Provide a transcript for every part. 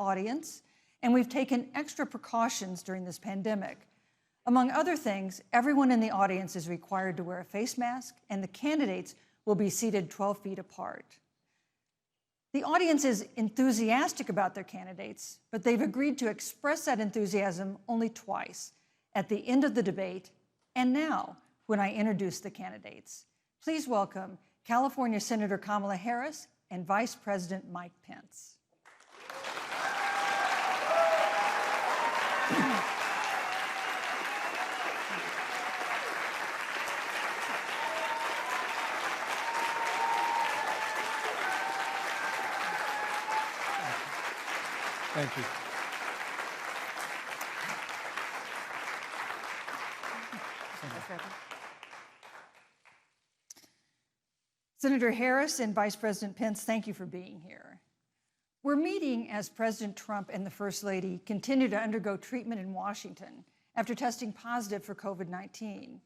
audience, and we've taken extra precautions during this pandemic. Among other things, everyone in the audience is required to wear a face mask, and the candidates will be seated 12 feet apart. The audience is enthusiastic about their candidates, but they've agreed to express that enthusiasm only twice, at the end of the debate and now when I introduce the candidates. Please welcome California Senator Kamala Harris and Vice President Mike Pence. Thank you. Senator Harris and Vice President Pence, thank you for being here. We're meeting as President Trump and the First Lady continue to undergo treatment in Washington after testing positive for COVID-19.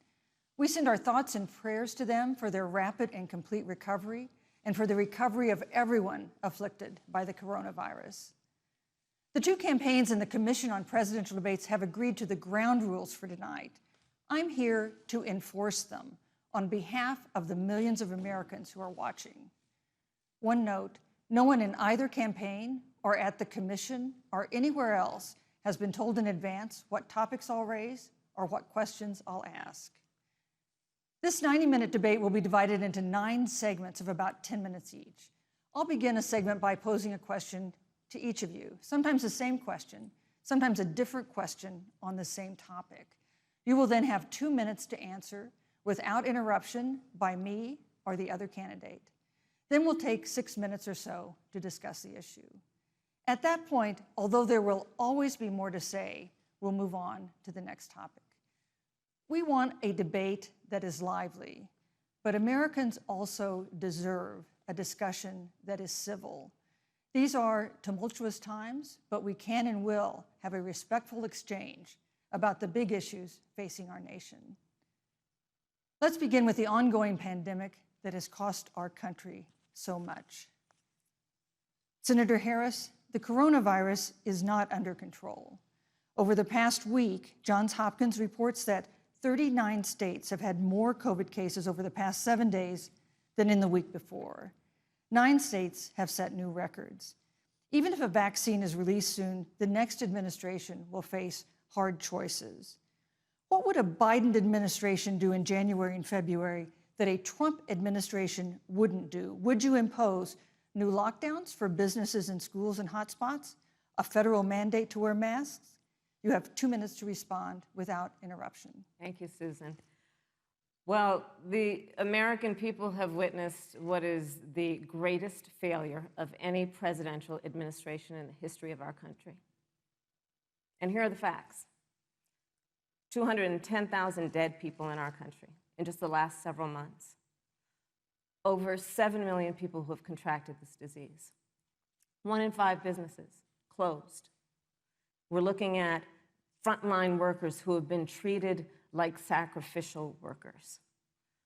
We send our thoughts and prayers to them for their rapid and complete recovery and for the recovery of everyone afflicted by the coronavirus. The two campaigns and the Commission on Presidential Debates have agreed to the ground rules for tonight. I'm here to enforce them on behalf of the millions of Americans who are watching. One note, no one in either campaign or at the Commission or anywhere else has been told in advance what topics I'll raise or what questions I'll ask. This 90-minute debate will be divided into 9 segments of about 10 minutes each. I'll begin a segment by posing a question to each of you, sometimes the same question, sometimes a different question on the same topic. You will then have 2 minutes to answer without interruption by me or the other candidate. Then we'll take 6 minutes or so to discuss the issue. At that point, although there will always be more to say, we'll move on to the next topic. We want a debate that is lively, but Americans also deserve a discussion that is civil. These are tumultuous times, but we can and will have a respectful exchange about the big issues facing our nation. Let's begin with the ongoing pandemic that has cost our country so much. Senator Harris, the coronavirus is not under control. Over the past week, Johns Hopkins reports that 39 states have had more COVID cases over the past 7 days than in the week before. 9 states have set new records. Even if a vaccine is released soon, the next administration will face hard choices. What would a Biden administration do in January and February that a Trump administration wouldn't do? Would you impose new lockdowns for businesses and schools and hotspots? A federal mandate to wear masks? You have 2 minutes to respond without interruption. Thank you, Susan. Well, the American people have witnessed what is the greatest failure of any presidential administration in the history of our country. And here are the facts. 210,000 dead people in our country in just the last several months. Over 7 million people who have contracted this disease. 1 in 5 businesses closed. We're looking at frontline workers who have been treated like sacrificial workers.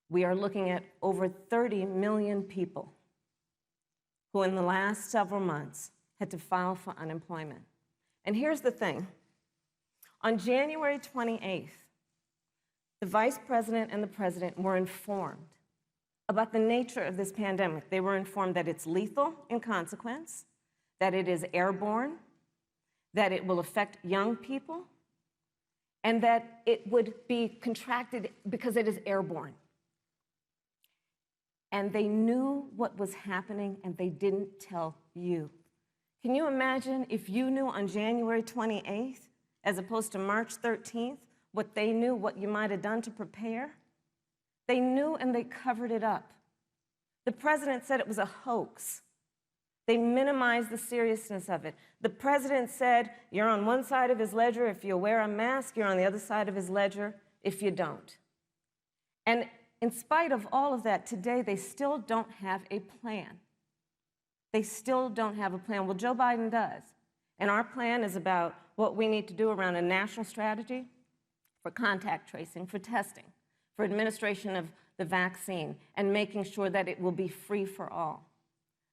We are looking at over 30 million people who in the last several months had to file for unemployment. And here's the thing. On January 28th, the Vice President and the President were informed about the nature of this pandemic. They were informed that it's lethal in consequence, that it is airborne, that it will affect young people, and that it would be contracted because it is airborne. And they knew what was happening and they didn't tell you. Can you imagine if you knew on January 28th, as opposed to March 13th, what they knew, what you might have done to prepare? They knew and they covered it up. The president said it was a hoax. They minimized the seriousness of it. The president said, you're on one side of his ledger if you wear a mask, you're on the other side of his ledger if you don't. And in spite of all of that, today they still don't have a plan. They still don't have a plan. Well, Joe Biden does. And our plan is about what we need to do around a national strategy for contact tracing, for testing, for administration of the vaccine, and making sure that it will be free for all.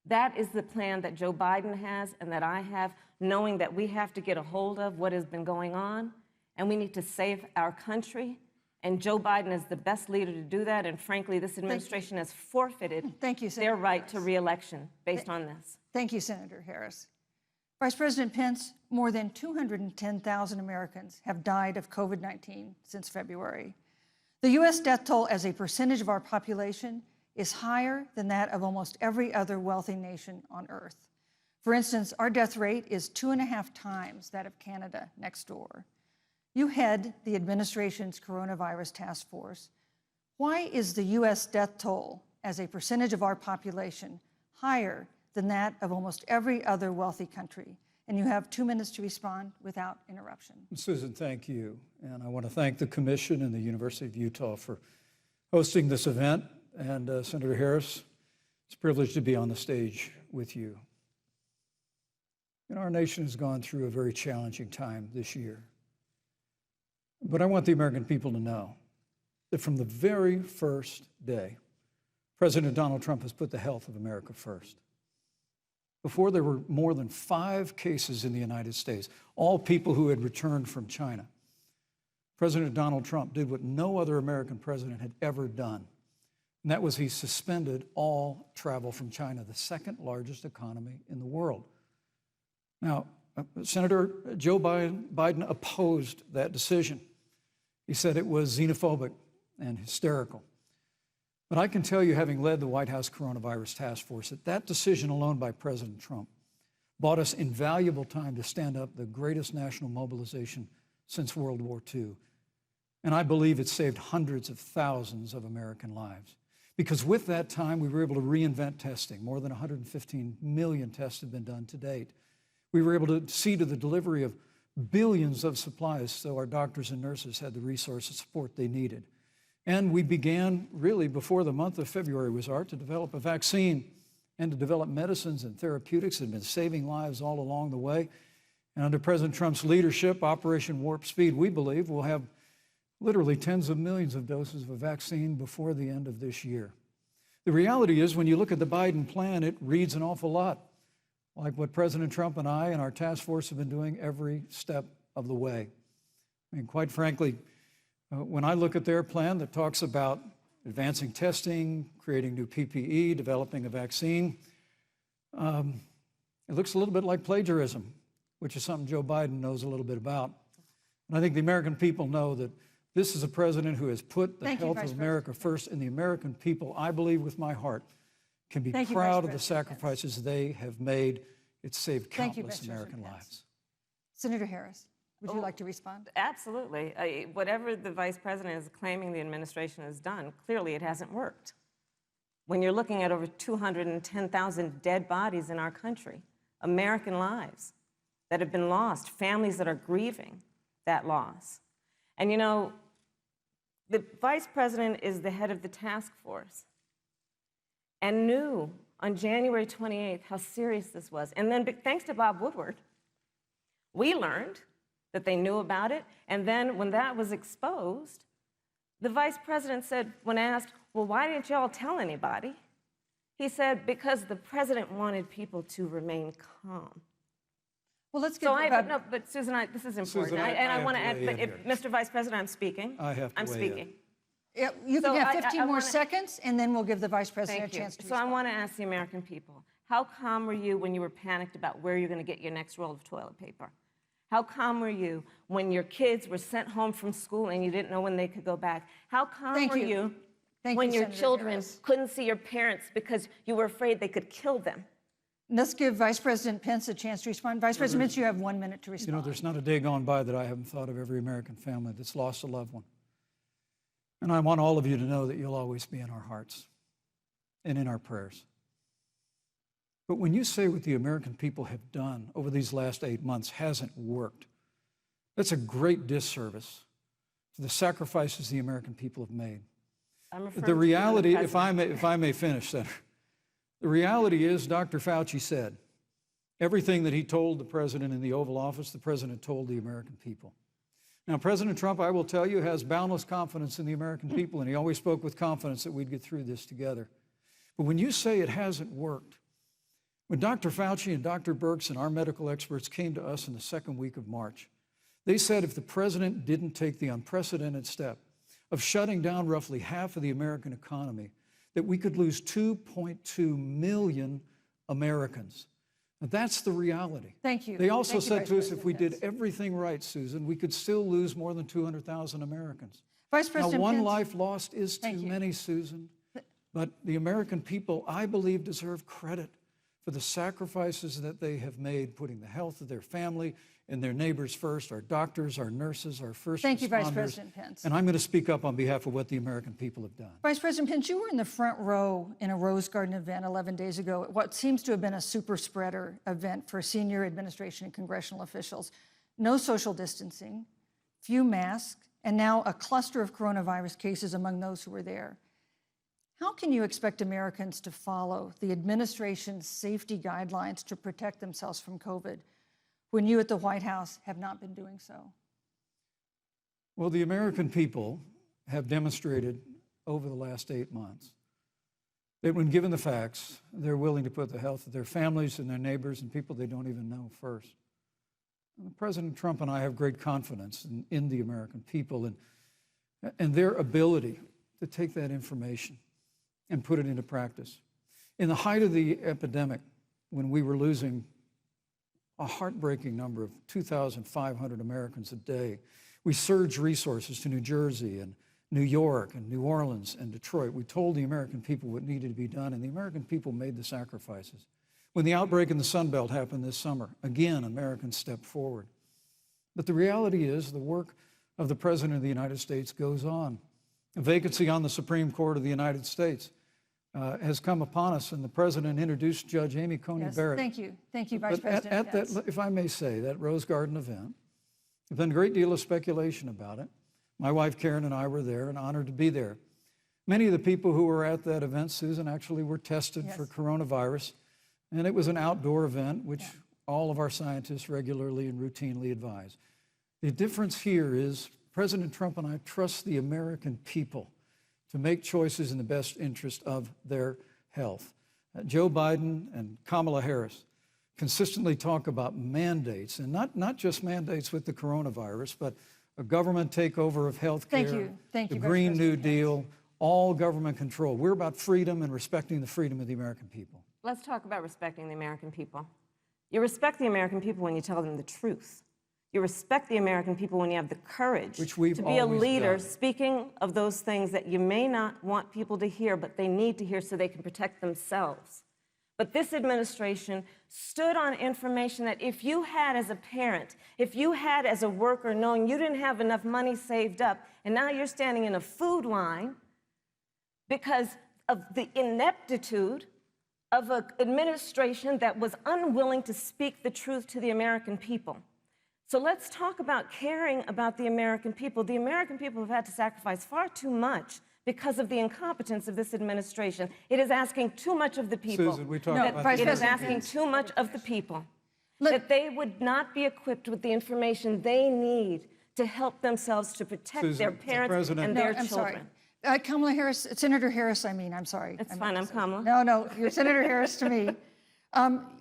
That is the plan that Joe Biden has and that I have, knowing that we have to get a hold of what has been going on, and we need to save our country. And Joe Biden is the best leader to do that. And frankly, this administration has forfeited their right to re-election based on this. Thank you, Senator Harris. Vice President Pence, more than 210,000 Americans have died of COVID-19 since February. The U.S. death toll as a percentage of our population is higher than that of almost every other wealthy nation on earth. For instance, our death rate is 2.5 times that of Canada next door. You head the administration's coronavirus task force. Why is the U.S. death toll as a percentage of our population higher than that of almost every other wealthy country? And you have 2 minutes to respond without interruption. Susan, thank you. And I want to thank the Commission and the University of Utah for hosting this event. And Senator Harris, it's a privilege to be on the stage with you. Our nation has gone through a very challenging time this year. But I want the American people to know that from the very first day, President Donald Trump has put the health of America first. Before there were more than 5 cases in the United States, all people who had returned from China, President Donald Trump did what no other American president had ever done. And that was he suspended all travel from China, the second largest economy in the world. Now, Senator Joe Biden opposed that decision. He said it was xenophobic and hysterical. But I can tell you, having led the White House Coronavirus Task Force, that decision alone by President Trump bought us invaluable time to stand up the greatest national mobilization since World War II. And I believe it saved hundreds of thousands of American lives. Because with that time, we were able to reinvent testing. More than 115 million tests have been done to date. We were able to see to the delivery of billions of supplies so our doctors and nurses had the resource and support they needed. And we began, really, before the month of February was out, to develop a vaccine and to develop medicines and therapeutics that have been saving lives all along the way. And under President Trump's leadership, Operation Warp Speed, we believe, will have literally tens of millions of doses of a vaccine before the end of this year. The reality is, when you look at the Biden plan, it reads an awful lot like what President Trump and I and our task force have been doing every step of the way. I mean, quite frankly, when I look at their plan that talks about advancing testing, creating new PPE, developing a vaccine, it looks a little bit like plagiarism, which is something Joe Biden knows a little bit about. And I think the American people know that this is a president who has put the health of America first, and the American people, I believe with my heart, can be proud of the sacrifices they have made. It's saved countless American lives. Senator Harris, would you like to respond? Absolutely. Whatever the vice president is claiming the administration has done, clearly it hasn't worked. When you're looking at over 210,000 dead bodies in our country, American lives that have been lost, families that are grieving that loss. And you know, the vice president is the head of the task force and knew on January 28th how serious this was. And then, thanks to Bob Woodward, we learned that they knew about it. And then when that was exposed, the vice president said, when asked, well, why didn't y'all tell anybody? He said, because the president wanted people to remain calm. Well, let's get no, but Susan, this is important. Susan, I want to add, but Mr. Vice President, I'm speaking. I'm speaking. Yeah, you can have 15 more seconds, and then we'll give the vice president a chance to respond. So I want to ask the American people, how calm were you when you were panicked about where you're going to get your next roll of toilet paper? How calm were you when your kids were sent home from school and you didn't know when they could go back? How calm were you when your children couldn't see your parents because you were afraid they could kill them? Let's give Vice President Pence a chance to respond. Vice President Pence, you have 1 minute to respond. You know, there's not a day gone by that I haven't thought of every American family that's lost a loved one. And I want all of you to know that you'll always be in our hearts and in our prayers. But when you say what the American people have done over these last 8 months hasn't worked, that's a great disservice to the sacrifices the American people have made. The reality, if I may finish, Senator, the reality is Dr. Fauci said everything that he told the president in the Oval Office, the president told the American people. Now, President Trump, I will tell you, has boundless confidence in the American people, and he always spoke with confidence that we'd get through this together. But when you say it hasn't worked, When Dr. Fauci and Dr. Birx and our medical experts came to us in the second week of March, they said if the president didn't take the unprecedented step of shutting down roughly half of the American economy, that we could lose 2.2 million Americans. Now, that's the reality. Thank you. They also Thank you, said Vice to us if we President did Pence. everything right, Susan, we could still lose more than 200,000 Americans. Vice Now, President one Pence. life lost is too Thank you. many, Susan. But the American people, I believe, deserve credit for the sacrifices that they have made, putting the health of their family and their neighbors first, our doctors, our nurses, our first Thank you, Vice responders. President Pence. And I'm going to speak up on behalf of what the American people have done. Vice President Pence, you were in the front row in a Rose Garden event 11 days ago at what seems to have been a super spreader event for senior administration and congressional officials. No social distancing, few masks, and now a cluster of coronavirus cases among those who were there. How can you expect Americans to follow the administration's safety guidelines to protect themselves from COVID when you at the White House have not been doing so? Well, the American people have demonstrated over the last 8 months that when given the facts, they're willing to put the health of their families and their neighbors and people they don't even know first. President Trump and I have great confidence in the American people and their ability to take that information and put it into practice. In the height of the epidemic, when we were losing a heartbreaking number of 2,500 Americans a day, we surged resources to New Jersey and New York and New Orleans and Detroit. We told the American people what needed to be done, and the American people made the sacrifices. When the outbreak in the Sun Belt happened this summer, again, Americans stepped forward. But the reality is the work of the President of the United States goes on. A vacancy on the Supreme Court of the United States has come upon us, and the President introduced Judge Amy Coney Yes, Barrett. thank you. Thank you, Vice But President at Pence. that, if I may say, that Rose Garden event, there's been a great deal of speculation about it. My wife Karen and I were there and honored to be there. Many of the people who were at that event, Susan, actually were tested Yes. for coronavirus, and it was an outdoor event, which all of our scientists regularly and routinely advise. The difference here is President Trump and I trust the American people to make choices in the best interest of their health. Joe Biden and Kamala Harris consistently talk about mandates, and not just mandates with the coronavirus, but a government takeover of health care, Thank the you, Vice Green New President Pence. Deal, all government control. We're about freedom and respecting the freedom of the American people. Let's talk about respecting the American people. You respect the American people when you tell them the truth. You respect the American people when you have the courage Which we've to be a always leader done. speaking of those things that you may not want people to hear, but they need to hear so they can protect themselves. But this administration stood on information that if you had as a parent, if you had as a worker knowing you didn't have enough money saved up, and now you're standing in a food line because of the ineptitude of an administration that was unwilling to speak the truth to the American people. So let's talk about caring about the American people. The American people have had to sacrifice far too much because of the incompetence of this administration. It is asking too much of the people. Susan, we talked No, about Vice It this. is President asking Pence. too much of the people. Look- That they would not be equipped with the information they need to help themselves to protect Susan, their the parents President- and No, their I'm children. sorry. Kamala Harris, Senator Harris, I'm sorry. It's fine, I'm Kamala. No, you're Senator Harris to me.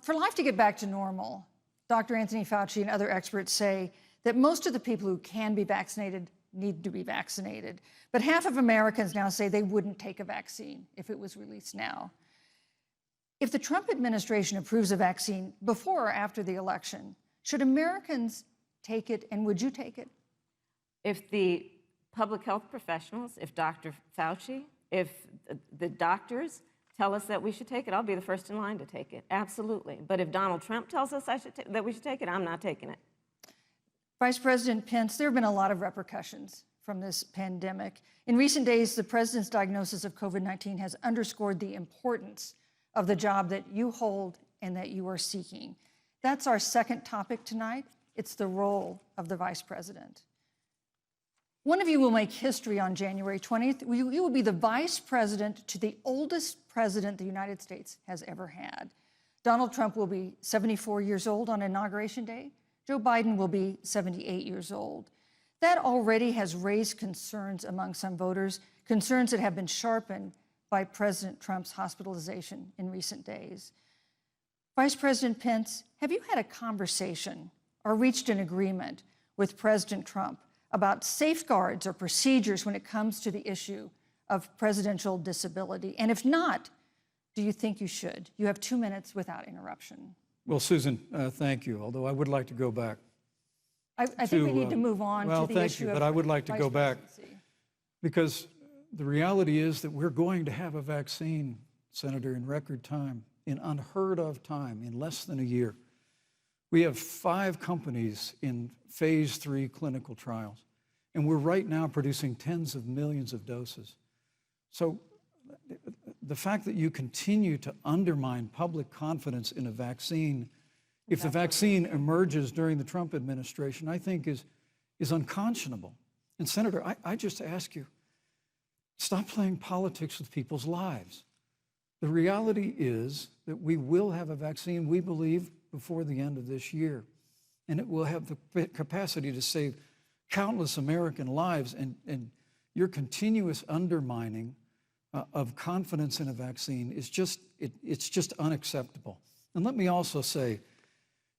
For life to get back to normal, Dr. Anthony Fauci and other experts say that most of the people who can be vaccinated need to be vaccinated. But half of Americans now say they wouldn't take a vaccine if it was released now. If the Trump administration approves a vaccine before or after the election, should Americans take it, and would you take it? If the public health professionals, if Dr. Fauci, if the doctors tell us that we should take it, I'll be the first in line to take it, absolutely. But if Donald Trump tells us that we should take it, I'm not taking it. Vice President Pence, there have been a lot of repercussions from this pandemic. In recent days, the president's diagnosis of COVID-19 has underscored the importance of the job that you hold and that you are seeking. That's our second topic tonight. It's the role of the vice president. One of you will make history on January 20th. You will be the vice president to the oldest president the United States has ever had. Donald Trump will be 74 years old on Inauguration Day. Joe Biden will be 78 years old. That already has raised concerns among some voters, concerns that have been sharpened by President Trump's hospitalization in recent days. Vice President Pence, have you had a conversation or reached an agreement with President Trump about safeguards or procedures when it comes to the issue of presidential disability? And if not, do you think you should? You have 2 minutes without interruption. Well, Susan, thank you, although I would like to go back. I think we need to move on to the issue thank you, but I would like to vice go back presidency. because the reality is that we're going to have a vaccine, Senator, in record time, in unheard of time, in less than a year. We have 5 companies in phase 3 clinical trials, and we're right now producing tens of millions of doses. So the fact that you continue to undermine public confidence in a vaccine, if the vaccine emerges during the Trump administration, I think is unconscionable. And Senator, I just ask you, stop playing politics with people's lives. The reality is that we will have a vaccine, we believe, before the end of this year. And it will have the capacity to save countless American lives. And your continuous undermining of confidence in a vaccine is it's just unacceptable. And let me also say,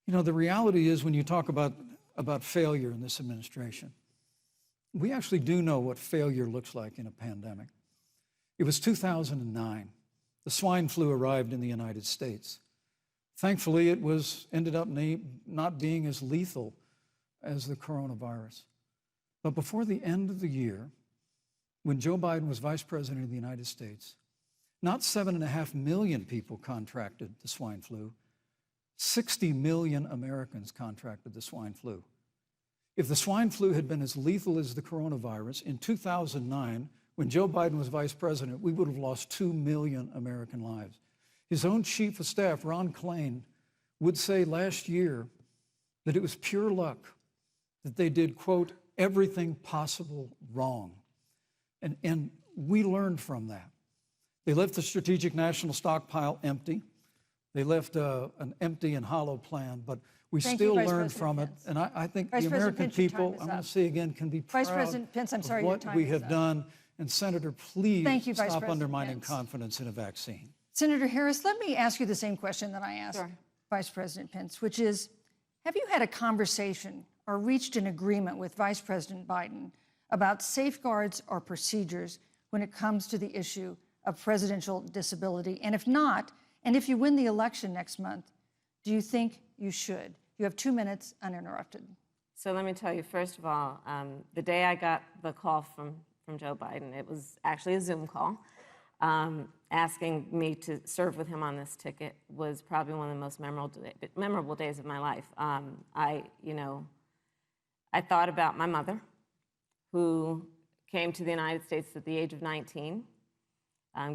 you know, the reality is when you talk about failure in this administration, we actually do know what failure looks like in a pandemic. It was 2009. The swine flu arrived in the United States. Thankfully, it ended up not being as lethal as the coronavirus. But before the end of the year, when Joe Biden was vice president of the United States, not 7.5 million people contracted the swine flu, 60 million Americans contracted the swine flu. If the swine flu had been as lethal as the coronavirus, in 2009, when Joe Biden was vice president, we would have lost 2 million American lives. His own chief of staff, Ron Klain, would say last year that it was pure luck that they did, quote, everything possible wrong. And we learned from that. They left the strategic national stockpile empty. They left an empty and hollow plan, but we still learned from it. And I think the American people, I'm going to say again, can be proud Vice President Pence, I'm sorry, of what we have done. And Senator, please stop undermining confidence in a vaccine. Senator Harris, let me ask you the same question that I asked Vice President Pence, which is, have you had a conversation or reached an agreement with Vice President Biden about safeguards or procedures when it comes to the issue of presidential disability? And if not, and if you win the election next month, do you think you should? You have 2 minutes uninterrupted. So let me tell you, first of all, the day I got the call from Joe Biden, it was actually a Zoom call, asking me to serve with him on this ticket was probably one of the most memorable days of my life. I thought about my mother, who came to the United States at the age of 19,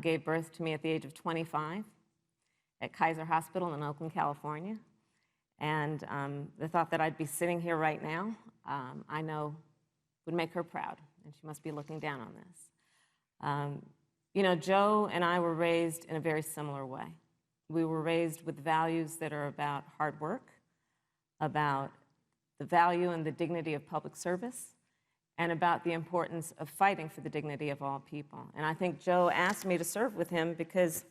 gave birth to me at the age of 25 at Kaiser Hospital in Oakland, California. And the thought that I'd be sitting here right now, I know would make her proud, and she must be looking down on this. You know, Joe and I were raised in a very similar way. We were raised with values that are about hard work, about the value and the dignity of public service, and about the importance of fighting for the dignity of all people. And I think Joe asked me to serve with him because,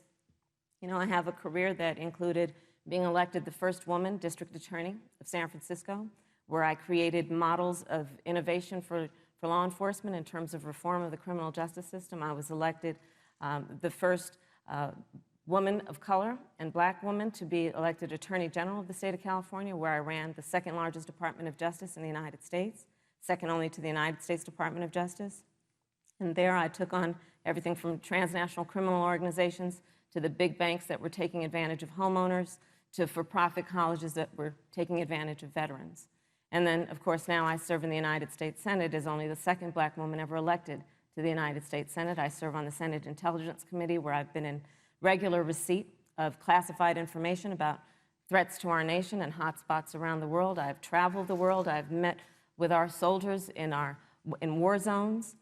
you know, I have a career that included being elected the first woman district attorney of San Francisco, where I created models of innovation for law enforcement in terms of reform of the criminal justice system. I was elected the first woman of color and black woman to be elected Attorney General of the state of California, where I ran the second largest Department of Justice in the United States, second only to the United States Department of Justice. And there I took on everything from transnational criminal organizations to the big banks that were taking advantage of homeowners, to for-profit colleges that were taking advantage of veterans. And then, of course, now I serve in the United States Senate as only the second black woman ever elected to the United States Senate. I serve on the Senate Intelligence Committee, where I've been in regular receipt of classified information about threats to our nation and hotspots around the world. I've traveled the world. I've met with our soldiers in war zones.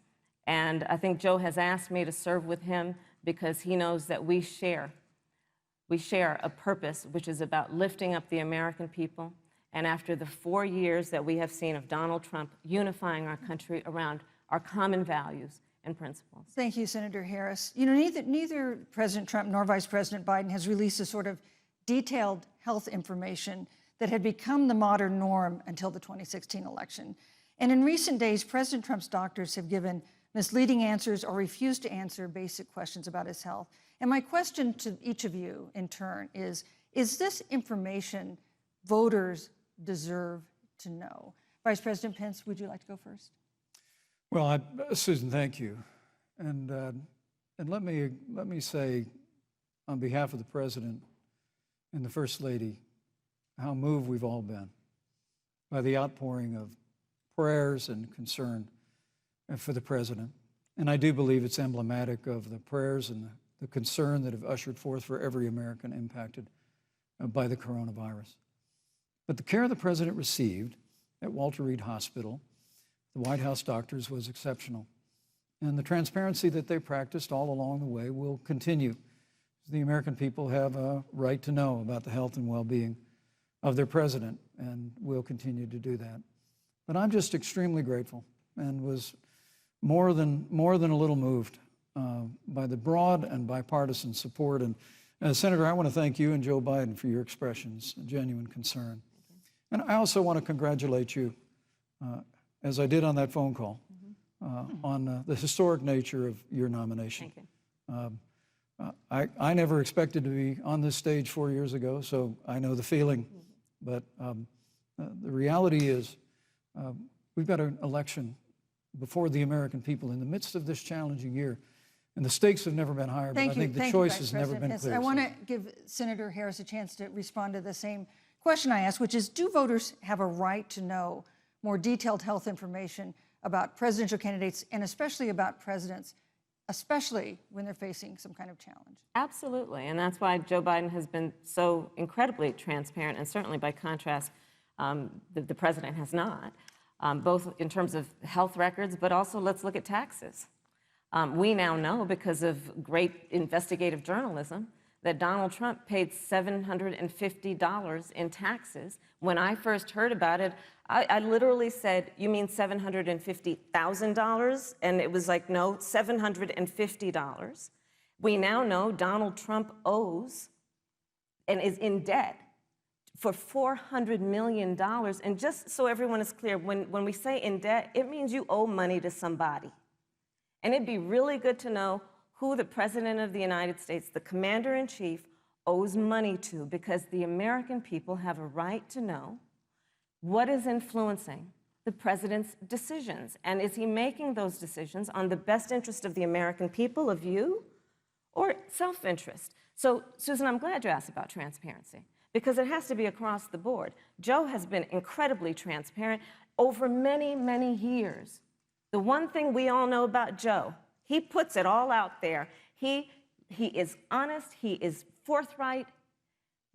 And I think Joe has asked me to serve with him because he knows that we share a purpose which is about lifting up the American people. And after the 4 years that we have seen of Donald Trump unifying our country around our common values and principles. Thank you, Senator Harris. You know, neither President Trump nor Vice President Biden has released a sort of detailed health information that had become the modern norm until the 2016 election. And in recent days, President Trump's doctors have given misleading answers or refused to answer basic questions about his health. And my question to each of you in turn is this information voters deserve to know? Vice President Pence, would you like to go first? Well, Susan, thank you. And let me say, on behalf of the President and the First Lady, how moved we've all been by the outpouring of prayers and concern for the President. And I do believe it's emblematic of the prayers and the concern that have ushered forth for every American impacted by the coronavirus. But the care the President received at Walter Reed Hospital, the White House doctors, was exceptional. And the transparency that they practiced all along the way will continue. The American people have a right to know about the health and well-being of their president, and will continue to do that. But I'm just extremely grateful and was more than a little moved by the broad and bipartisan support. And Senator, I want to thank you and Joe Biden for your expressions of genuine concern. And I also want to congratulate you, as I did on that phone call, on the historic nature of your nomination. Thank you. I never expected to be on this stage 4 years ago, so I know the feeling. But the reality is we've got an election before the American people in the midst of this challenging year. And the stakes have never been higher, but I think the choice has never been clearer. I want to give Senator Harris a chance to respond to the same question I asked, which is, do voters have a right to know more detailed health information about presidential candidates and especially about presidents, especially when they're facing some kind of challenge? Absolutely, and that's why Joe Biden has been so incredibly transparent, and certainly by contrast, the president has not, both in terms of health records, but also let's look at taxes. We now know, because of great investigative journalism, that Donald Trump paid $750 in taxes. When I first heard about it, I literally said, "You mean $750,000? And it was like, no, $750. We now know Donald Trump owes and is in debt for $400 million. And just so everyone is clear, when we say in debt, it means you owe money to somebody. And it'd be really good to know who the President of the United States, the Commander-in-Chief, owes money to, because the American people have a right to know what is influencing the President's decisions. And is he making those decisions on the best interest of the American people, of you, or self-interest? So, Susan, I'm glad you asked about transparency, because it has to be across the board. Joe has been incredibly transparent over many, many years. The one thing we all know about Joe, he puts it all out there. He is honest, he is forthright.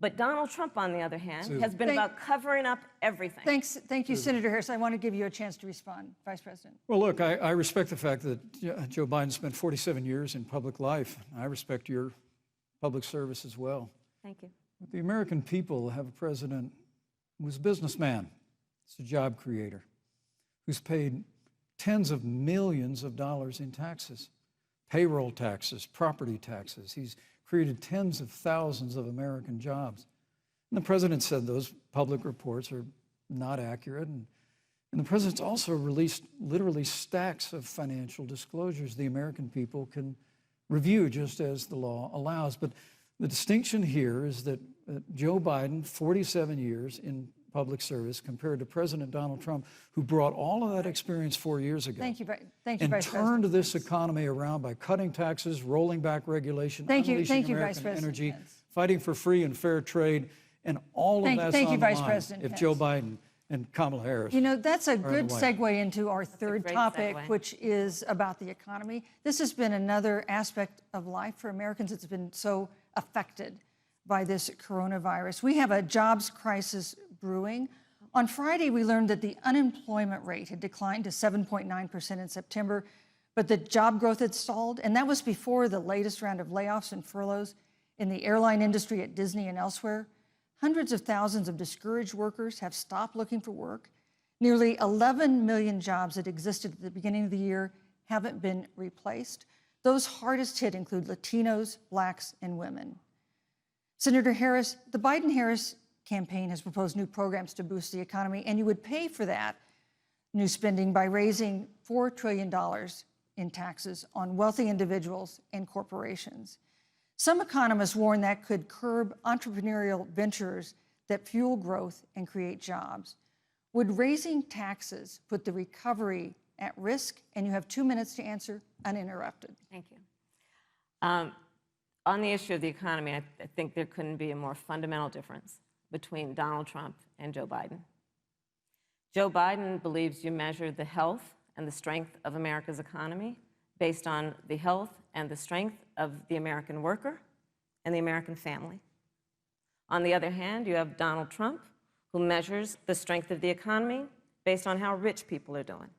But Donald Trump, on the other hand, has been about covering up everything. Thank you, Senator Harris. I want to give you a chance to respond, Vice President. Well, look, I respect the fact that Joe Biden spent 47 years in public life. I respect your public service as well. Thank you. But the American people have a president who's a businessman, he's a job creator, who's paid tens of millions of dollars in taxes, payroll taxes, property taxes. He's created tens of thousands of American jobs. And the president said those public reports are not accurate. And the president's also released literally stacks of financial disclosures the American people can review just as the law allows. But the distinction here is that Joe Biden, 47 years in public service, compared to President Donald Trump, who brought all of that experience 4 years ago. Thank you, Vice and President. turned this economy around by cutting taxes, rolling back regulation, unleashing American energy, fighting for free and fair trade, and all of that's on the line if Joe Biden and Kamala Harris. You know, that's a good segue into our third topic, which is about the economy. This has been another aspect of life for Americans that's been so affected by this coronavirus. We have a jobs crisis brewing. On Friday, we learned that the unemployment rate had declined to 7.9% in September, but the job growth had stalled, and that was before the latest round of layoffs and furloughs in the airline industry at Disney and elsewhere. Hundreds of thousands of discouraged workers have stopped looking for work. Nearly 11 million jobs that existed at the beginning of the year haven't been replaced. Those hardest hit include Latinos, Blacks, and women. Senator Harris, the Biden-Harris campaign has proposed new programs to boost the economy, and you would pay for that new spending by raising $4 trillion in taxes on wealthy individuals and corporations. Some economists warn that could curb entrepreneurial ventures that fuel growth and create jobs. Would raising taxes put the recovery at risk? And you have 2 minutes to answer uninterrupted. Thank you. On the issue of the economy, I think there couldn't be a more fundamental difference between Donald Trump and Joe Biden. Joe Biden believes you measure the health and the strength of America's economy based on the health and the strength of the American worker and the American family. On the other hand, you have Donald Trump, who measures the strength of the economy based on how rich people are doing,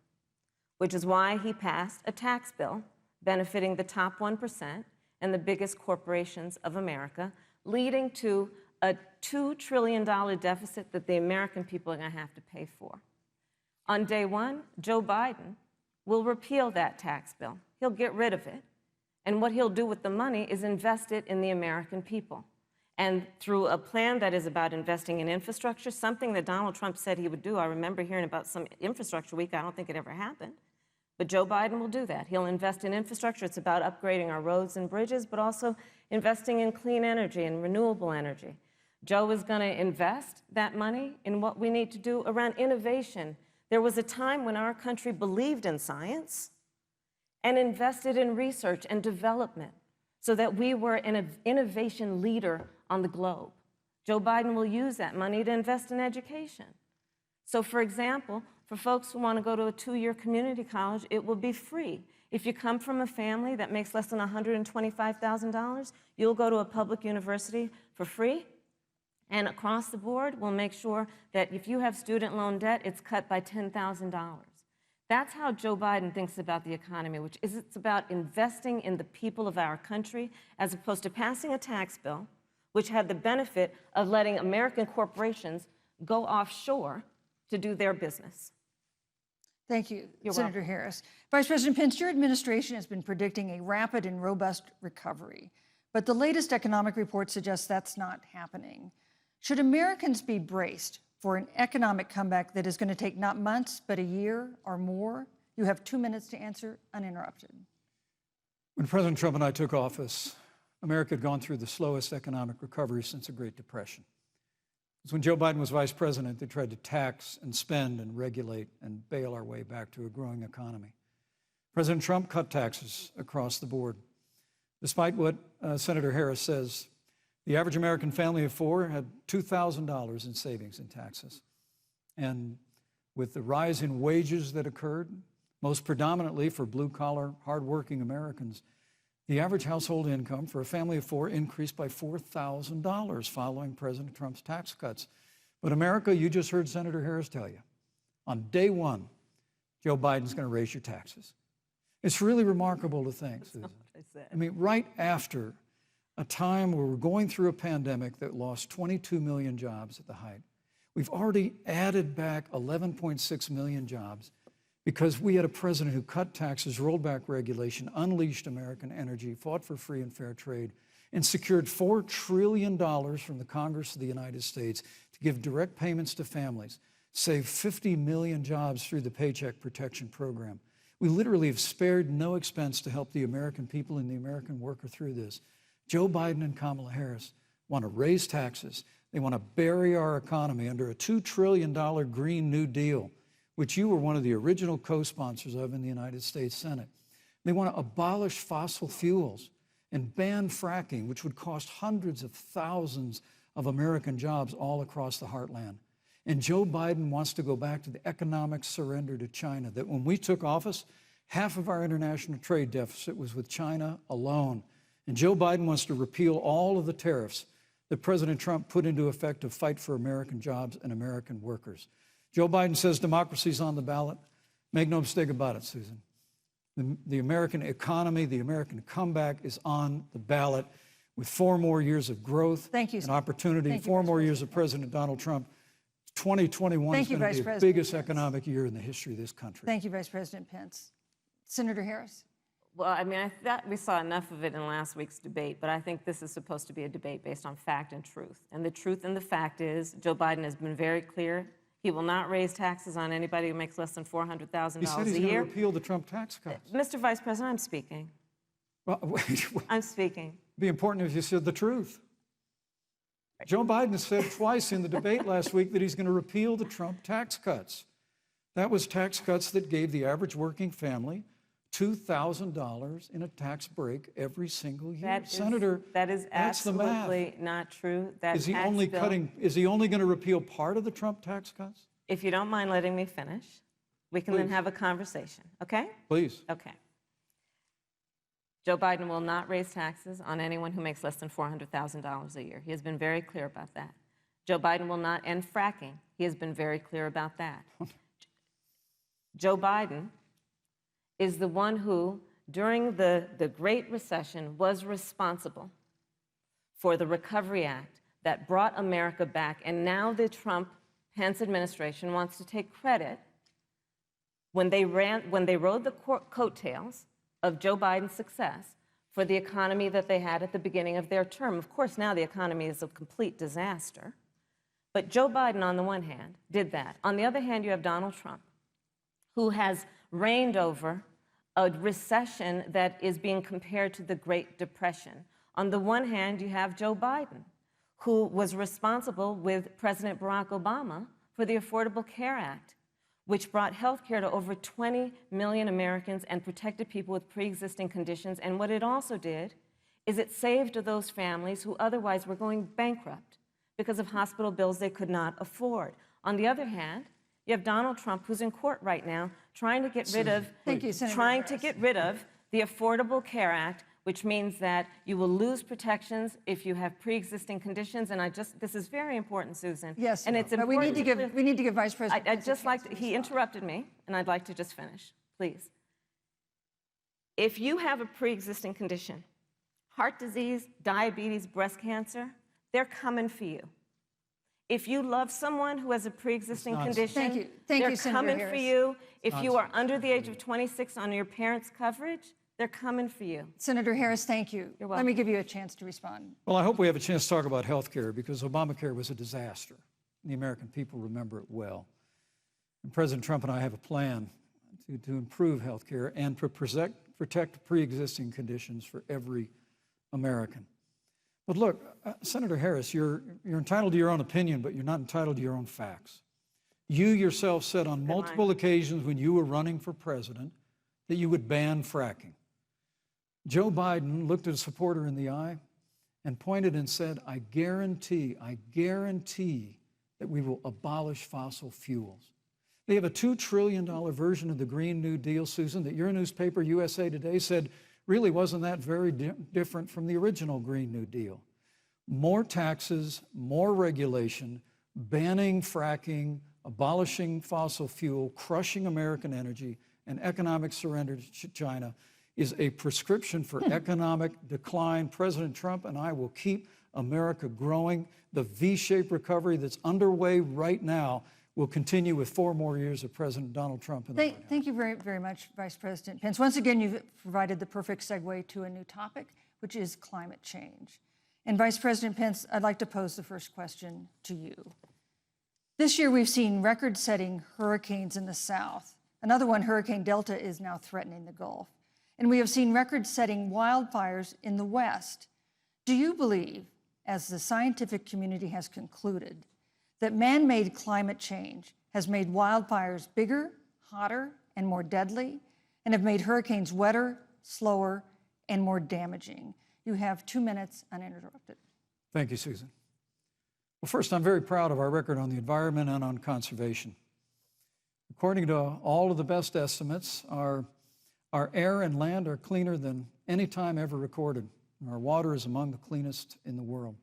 which is why he passed a tax bill benefiting the top 1% and the biggest corporations of America, leading to a $2 trillion deficit that the American people are going to have to pay for. On day one, Joe Biden will repeal that tax bill. He'll get rid of it. And what he'll do with the money is invest it in the American people. And through a plan that is about investing in infrastructure, something that Donald Trump said he would do. I remember hearing about some infrastructure week. I don't think it ever happened. But Joe Biden will do that. He'll invest in infrastructure. It's about upgrading our roads and bridges, but also investing in clean energy and renewable energy. Joe is going to invest that money in what we need to do around innovation. There was a time when our country believed in science and invested in research and development so that we were an innovation leader on the globe. Joe Biden will use that money to invest in education. So, for example, for folks who want to go to a 2-year community college, it will be free. If you come from a family that makes less than $125,000, you'll go to a public university for free. And across the board, we'll make sure that if you have student loan debt, it's cut by $10,000. That's how Joe Biden thinks about the economy, which is it's about investing in the people of our country as opposed to passing a tax bill, which had the benefit of letting American corporations go offshore to do their business. Thank you, You're Senator welcome. Harris. Vice President Pence, your administration has been predicting a rapid and robust recovery, but the latest economic report suggests that's not happening. Should Americans be braced for an economic comeback that is going to take not months, but a year or more? You have 2 minutes to answer uninterrupted. When President Trump and I took office, America had gone through the slowest economic recovery since the Great Depression. Because when Joe Biden was vice president, they tried to tax and spend and regulate and bail our way back to a growing economy. President Trump cut taxes across the board. Despite what Senator Harris says, the average American family of 4 had $2,000 in savings in taxes. And with the rise in wages that occurred, most predominantly for blue-collar, hardworking Americans, the average household income for a family of 4 increased by $4,000 following President Trump's tax cuts. But America, you just heard Senator Harris tell you, on day one, Joe Biden's going to raise your taxes. It's really remarkable to think, Susan. I mean, right after a time where we're going through a pandemic that lost 22 million jobs at the height, we've already added back 11.6 million jobs because we had a president who cut taxes, rolled back regulation, unleashed American energy, fought for free and fair trade, and secured $4 trillion from the Congress of the United States to give direct payments to families, save 50 million jobs through the Paycheck Protection Program. We literally have spared no expense to help the American people and the American worker through this. Joe Biden and Kamala Harris want to raise taxes. They want to bury our economy under a $2 trillion Green New Deal, which you were one of the original co-sponsors of in the United States Senate. They want to abolish fossil fuels and ban fracking, which would cost hundreds of thousands of American jobs all across the heartland. And Joe Biden wants to go back to the economic surrender to China, that when we took office, half of our international trade deficit was with China alone. And Joe Biden wants to repeal all of the tariffs that President Trump put into effect to fight for American jobs and American workers. Joe Biden says democracy's on the ballot. Make no mistake about it, Susan. The American economy, the American comeback is on the ballot with 4 more years of growth and opportunity, 4 more years of President Donald Trump. 2021 is going to be the biggest economic year in the history of this country. Thank you, Vice President Pence. Senator Harris. Well, I mean, I thought we saw enough of it in last week's debate, but I think this is supposed to be a debate based on fact and truth. And the truth and the fact is, Joe Biden has been very clear. He will not raise taxes on anybody who makes less than $400,000 He said a he's going to year. repeal the Trump tax cuts. Mr. Vice President, I'm speaking. Well, wait, I'm speaking. it'd be important if you said the truth. Joe Biden said twice in the debate last week that he's going to repeal the Trump tax cuts. That was tax cuts that gave the average working family $2,000 in a tax break every single year. Senator, that is that's the math. absolutely not true. That Is he tax only bill- is he only going to repeal part of the Trump tax cuts? If you don't mind letting me finish, we can then Please. have a conversation, okay? Please. Okay. Joe Biden will not raise taxes on anyone who makes less than $400,000 a year. He has been very clear about that. Joe Biden will not end fracking. He has been very clear about that. Joe Biden is the one who, during the Great Recession, was responsible for the Recovery Act that brought America back. And now the Trump-Pence administration wants to take credit when they rode the coattails of Joe Biden's success for the economy that they had at the beginning of their term. Of course, now the economy is a complete disaster. But Joe Biden, on the one hand, did that. On the other hand, you have Donald Trump, who has reigned over a recession that is being compared to the Great Depression. On the one hand, you have Joe Biden, who was responsible with President Barack Obama for the Affordable Care Act, which brought health care to over 20 million Americans and protected people with pre-existing conditions. And what it also did is it saved those families who otherwise were going bankrupt because of hospital bills they could not afford. On the other hand, you have Donald Trump, who's in court right now, trying to get rid of, Thank you, Senator trying Harris. to get rid of the Affordable Care Act, which means that you will lose protections if you have pre-existing conditions. And this is very important, Susan. Yes, and it's but we important. we need to give Vice President. I'd Pence a just like chance to, to he respond. interrupted me, and I'd like to just finish, please. If you have a pre-existing condition, heart disease, diabetes, breast cancer, they're coming for you. If you love someone who has a pre-existing condition, Thank you, they're Senator coming for Harris. you. If you are under the age of 26 on your parents' coverage, they're coming for you. Senator Harris, thank you. You're Let welcome. me give you a chance to respond. Well, I hope we have a chance to talk about health care because Obamacare was a disaster. The American people remember it well. And President Trump and I have a plan to improve health care and to protect pre-existing conditions for every American. But look, Senator Harris, you're entitled to your own opinion, but you're not entitled to your own facts. You yourself said on multiple occasions when you were running for president that you would ban fracking. Joe Biden looked at a supporter in the eye and pointed and said, I guarantee that we will abolish fossil fuels. They have a $2 trillion version of the Green New Deal, Susan, that your newspaper, USA Today, said really wasn't that very different from the original Green New Deal. More taxes, more regulation, banning fracking, abolishing fossil fuel, crushing American energy, and economic surrender to China is a prescription for economic decline. President Trump and I will keep America growing. The V-shaped recovery that's underway right now will continue with 4 more years of President Donald Trump in the White House. Thank you very, very much, Vice President Pence. Once again, you've provided the perfect segue to a new topic, which is climate change. And Vice President Pence, I'd like to pose the first question to you. This year, we've seen record-setting hurricanes in the South. Another one, Hurricane Delta, is now threatening the Gulf. And we have seen record-setting wildfires in the West. Do you believe, as the scientific community has concluded, that man-made climate change has made wildfires bigger, hotter, and more deadly, and have made hurricanes wetter, slower, and more damaging? You have 2 minutes uninterrupted. Thank you, Susan. Well, first, I'm very proud of our record on the environment and on conservation. According to all of the best estimates, our air and land are cleaner than any time ever recorded. Our water is among the cleanest in the world.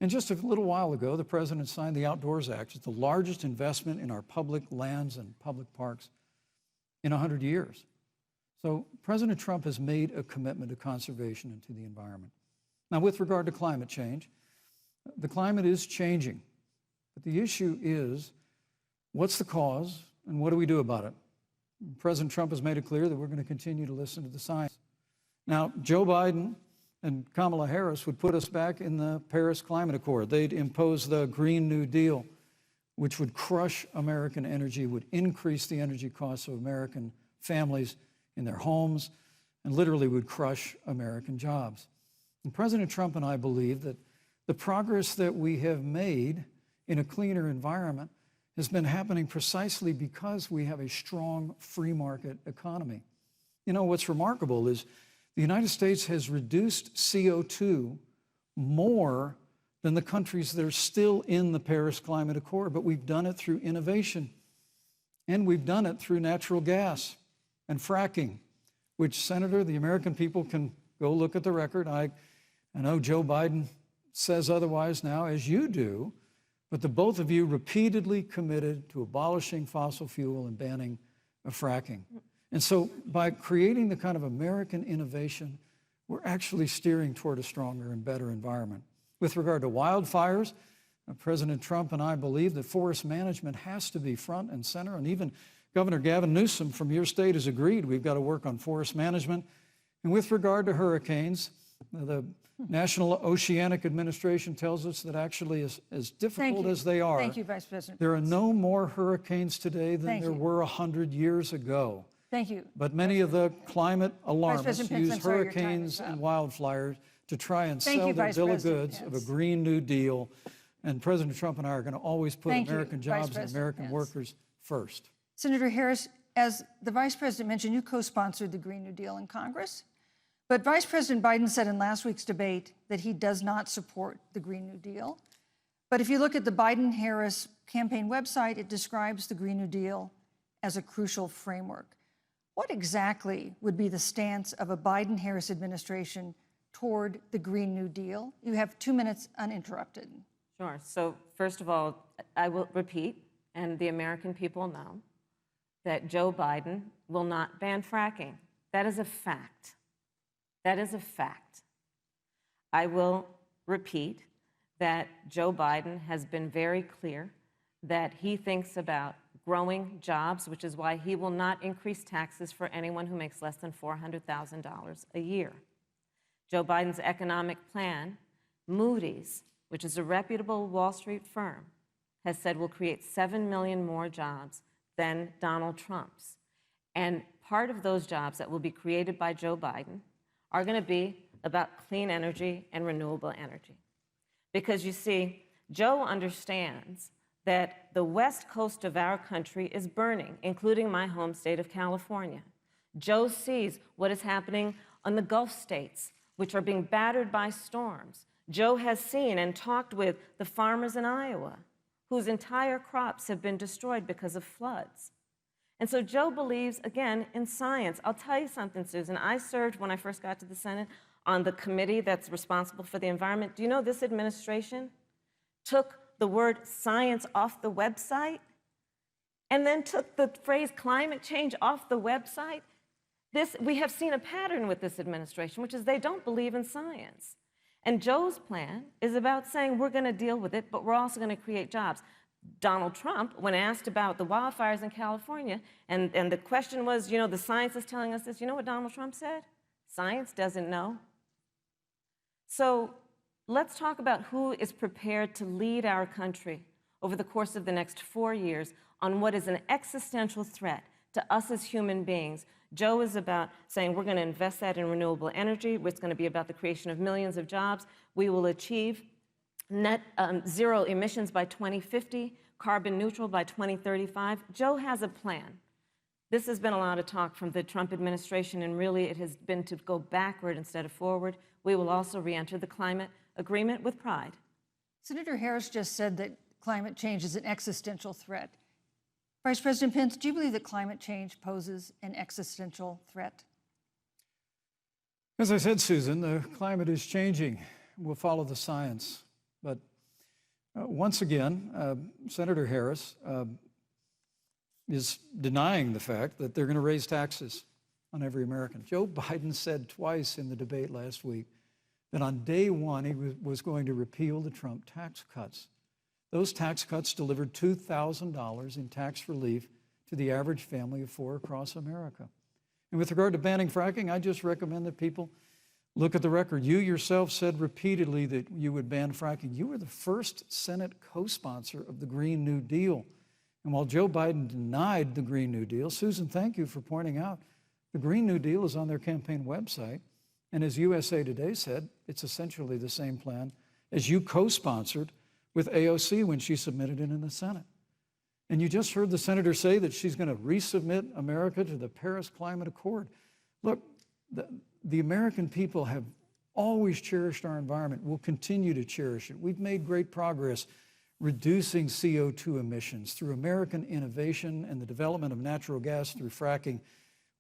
And just a little while ago, the President signed the Outdoors Act. It's the largest investment in our public lands and public parks in 100 years. So President Trump has made a commitment to conservation and to the environment. Now, with regard to climate change, the climate is changing. But the issue is, what's the cause and what do we do about it? President Trump has made it clear that we're going to continue to listen to the science. Now, Joe Biden and Kamala Harris would put us back in the Paris Climate Accord. They'd impose the Green New Deal, which would crush American energy, would increase the energy costs of American families in their homes, and literally would crush American jobs. And President Trump and I believe that the progress that we have made in a cleaner environment has been happening precisely because we have a strong free market economy. You know, what's remarkable is the United States has reduced CO2 more than the countries that are still in the Paris Climate Accord, but we've done it through innovation, and we've done it through natural gas and fracking, which, Senator, the American people can go look at the record. I know Joe Biden says otherwise now, as you do, but the both of you repeatedly committed to abolishing fossil fuel and banning fracking. And so by creating the kind of American innovation, we're actually steering toward a stronger and better environment. With regard to wildfires, President Trump and I believe that forest management has to be front and center, and even Governor Gavin Newsom from your state has agreed we've got to work on forest management. And with regard to hurricanes, the National Oceanic Administration tells us that actually as difficult as they are, Thank you, Vice President. there are no more hurricanes today than there were 100 years ago. Thank you. But many of the climate alarmists Pence, use hurricanes and wildfires to try and Thank sell you, their Vice bill of President goods of Pence. a Green New Deal. And President Trump and I are going to always put Thank you, American Vice jobs and President American Pence. workers first. Senator Harris, as the Vice President mentioned, you co-sponsored the Green New Deal in Congress. But Vice President Biden said in last week's debate that he does not support the Green New Deal. But if you look at the Biden-Harris campaign website, it describes the Green New Deal as a crucial framework. What exactly would be the stance of a Biden-Harris administration toward the Green New Deal? You have 2 minutes uninterrupted. Sure. So first of all, I will repeat, and the American people know, that Joe Biden will not ban fracking. That is a fact. That is a fact. I will repeat that Joe Biden has been very clear that he thinks about growing jobs, which is why he will not increase taxes for anyone who makes less than $400,000 a year. Joe Biden's economic plan, Moody's, which is a reputable Wall Street firm, has said will create 7 million more jobs than Donald Trump's. And part of those jobs that will be created by Joe Biden are going to be about clean energy and renewable energy. Because you see, Joe understands that the west coast of our country is burning, including my home state of California. Joe sees what is happening on the Gulf states, which are being battered by storms. Joe has seen and talked with the farmers in Iowa, whose entire crops have been destroyed because of floods. And so Joe believes, again, in science. I'll tell you something, Susan. I served, when I first got to the Senate, on the committee that's responsible for the environment. Do you know this administration took the word science off the website and then took the phrase climate change off the website? We have seen a pattern with this administration, which is they don't believe in science. And Joe's plan is about saying we're going to deal with it, but we're also going to create jobs. Donald Trump, when asked about the wildfires in California, and the question was, you know, the science is telling us this, you know what Donald Trump said? Science doesn't know. So let's talk about who is prepared to lead our country over the course of the next 4 years on what is an existential threat to us as human beings. Joe is about saying we're going to invest that in renewable energy. It's going to be about the creation of millions of jobs. We will achieve net zero emissions by 2050, carbon neutral by 2035. Joe has a plan. This has been a lot of talk from the Trump administration, and really it has been to go backward instead of forward. We will also re-enter the climate agreement with pride. Senator Harris just said that climate change is an existential threat. Vice President Pence, do you believe that climate change poses an existential threat? As I said, Susan, the climate is changing. We'll follow the science. But once again, Senator Harris is denying the fact that they're going to raise taxes on every American. Joe Biden said twice in the debate last week that on day one he was going to repeal the Trump tax cuts. Those tax cuts delivered $2,000 in tax relief to the average family of 4 across America. And with regard to banning fracking, I just recommend that people look at the record. You yourself said repeatedly that you would ban fracking. You were the first Senate co-sponsor of the Green New Deal. And while Joe Biden denied the Green New Deal, Susan, thank you for pointing out, the Green New Deal is on their campaign website. And as USA Today said, it's essentially the same plan as you co-sponsored with AOC when she submitted it in the Senate. And you just heard the senator say that she's going to resubmit America to the Paris Climate Accord. Look, the American people have always cherished our environment. We'll continue to cherish it. We've made great progress reducing CO2 emissions through American innovation and the development of natural gas through fracking.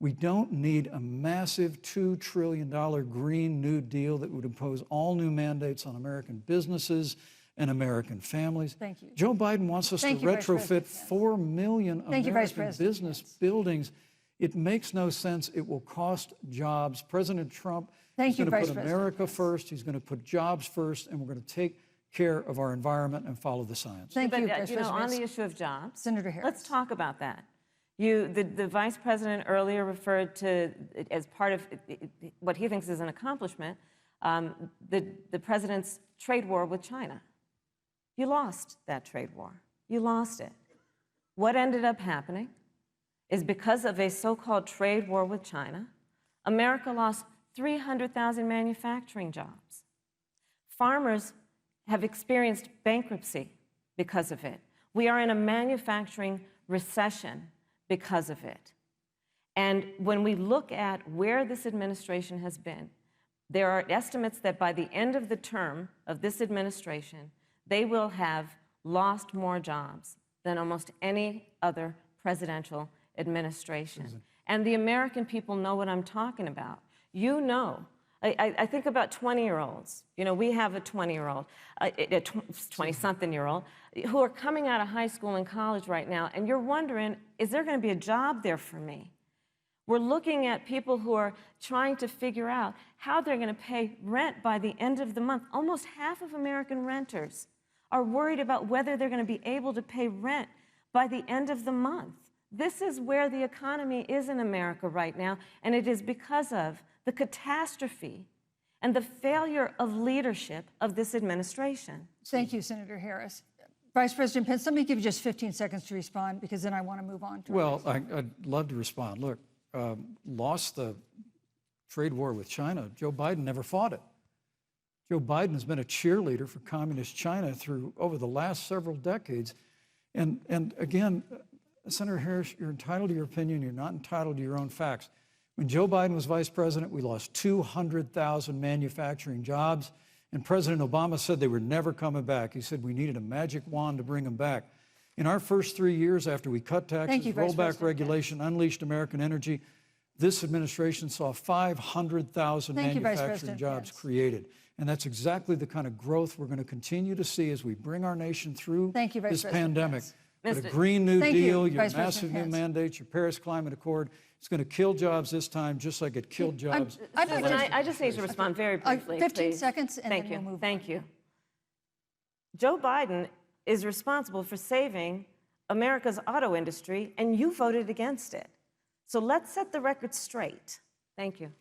We don't need a massive $2 trillion Green New Deal that would impose all new mandates on American businesses and American families. Thank you. Joe Biden wants us to retrofit 4 million American business buildings. It makes no sense. It will cost jobs. President Trump is going to put America first. He's going to put jobs first, and we're going to take care of our environment and follow the science. Thank you, But, on the issue of jobs, Senator Harris. let's talk about that. The vice president earlier referred to, as part of what he thinks is an accomplishment, the president's trade war with China. You lost that trade war. You lost it. What ended up happening is because of a so-called trade war with China, America lost 300,000 manufacturing jobs. Farmers have experienced bankruptcy because of it. We are in a manufacturing recession because of it. And when we look at where this administration has been, there are estimates that by the end of the term of this administration, they will have lost more jobs than almost any other presidential administration. And the American people know what I'm talking about. You know, I think about 20-year-olds. You know, we have a 20-year-old, a 20-something-year-old, who are coming out of high school and college right now, and you're wondering, is there going to be a job there for me? We're looking at people who are trying to figure out how they're going to pay rent by the end of the month. Almost half of American renters are worried about whether they're going to be able to pay rent by the end of the month. This is where the economy is in America right now, and it is because of the catastrophe and the failure of leadership of this administration. Thank you, Senator Harris. Vice President Pence, let me give you just 15 seconds to respond, because then I want to move on to Well, I'd love to respond. Look, lost the trade war with China. Joe Biden never fought it. Joe Biden has been a cheerleader for communist China over the last several decades. And again, Senator Harris, you're entitled to your opinion. You're not entitled to your own facts. When Joe Biden was vice president, we lost 200,000 manufacturing jobs, and President Obama said they were never coming back. He said we needed a magic wand to bring them back. In our first 3 years after we cut taxes, rolled back regulation, unleashed American energy, this administration saw 500,000 manufacturing jobs created. And that's exactly the kind of growth we're going to continue to see as we bring our nation through this pandemic. But a Green New Deal, your massive new mandates, your Paris Climate Accord, it's going to kill jobs this time, just like it killed jobs. I just need to respond very briefly, 15 seconds, and then we'll move on. Thank you. Joe Biden is responsible for saving America's auto industry, and you voted against it. So let's set the record straight. Thank you.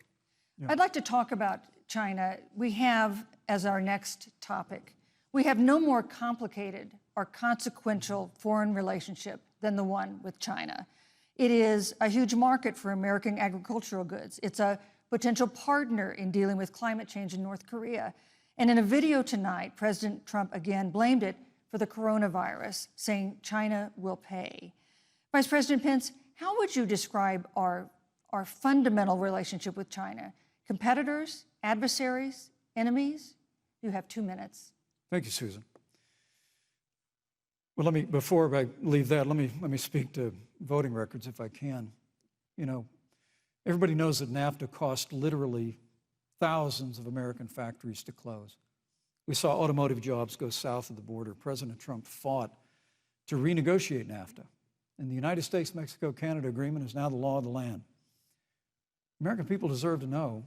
I'd like to talk about China. We have, as our next topic, we have no more complicated or consequential foreign relationship than the one with China. It is a huge market for American agricultural goods. It's a potential partner in dealing with climate change in North Korea. And in a video tonight, President Trump again blamed it for the coronavirus, saying China will pay. Vice President Pence, how would you describe our fundamental relationship with China? Competitors, adversaries, enemies? You have 2 minutes. Thank you, Susan. Well, before I leave that, let me speak to voting records if I can. You know, everybody knows that NAFTA cost literally thousands of American factories to close. We saw automotive jobs go south of the border. President Trump fought to renegotiate NAFTA. And the United States-Mexico-Canada agreement is now the law of the land. American people deserve to know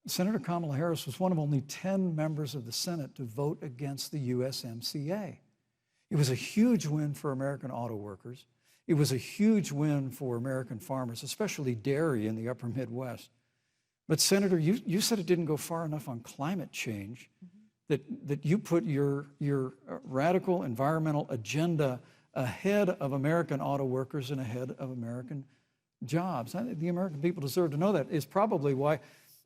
Senator Kamala Harris was one of only 10 members of the Senate to vote against the USMCA. It was a huge win for American auto workers. It was a huge win for American farmers, especially dairy in the upper Midwest. But Senator, you said it didn't go far enough on climate change, that you put your radical environmental agenda ahead of American auto workers and ahead of American jobs. The American people deserve to know that. It's probably why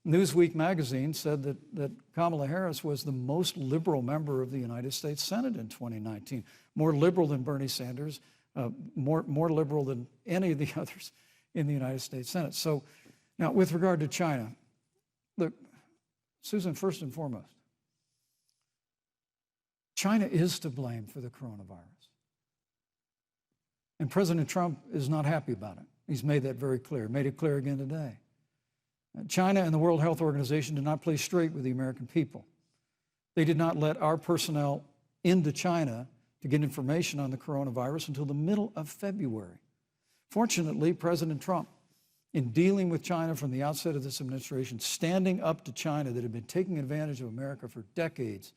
Newsweek magazine said that Kamala Harris was the most liberal member of the United States Senate in 2019, more liberal than Bernie Sanders, more liberal than any of the others in the United States Senate. So now with regard to China, look, Susan, first and foremost, China is to blame for the coronavirus. And President Trump is not happy about it. He's made that very clear, made it clear again today. China and the World Health Organization did not play straight with the American people. They did not let our personnel into China to get information on the coronavirus until the middle of February. Fortunately, President Trump, in dealing with China from the outset of this administration, standing up to China that had been taking advantage of America for decades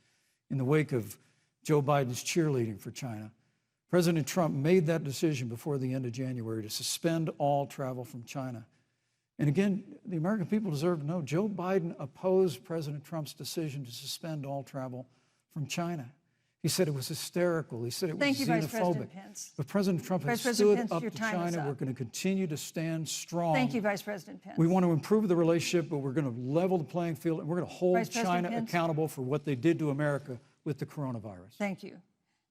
in the wake of Joe Biden's cheerleading for China, President Trump made that decision before the end of January to suspend all travel from China. And again, the American people deserve to know Joe Biden opposed President Trump's decision to suspend all travel from China. He said it was hysterical. He said it was Thank you, Vice xenophobic. President Pence. But President Trump has stood up to China. We're going to continue to stand strong. Thank you, Vice President Pence. We want to improve the relationship, but we're going to level the playing field, and we're going to hold China accountable for what they did to America with the coronavirus. Thank you.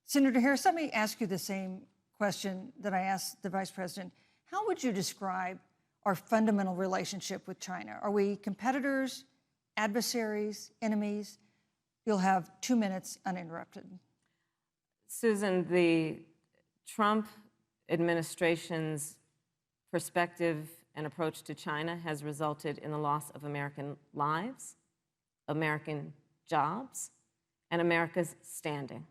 Senator Harris, let me ask you the same question that I asked the Vice President. How would you describe our fundamental relationship with China? Are we competitors, adversaries, enemies? You'll have 2 minutes uninterrupted. Susan, the Trump administration's perspective and approach to China has resulted in the loss of American lives, American jobs, and America's standing.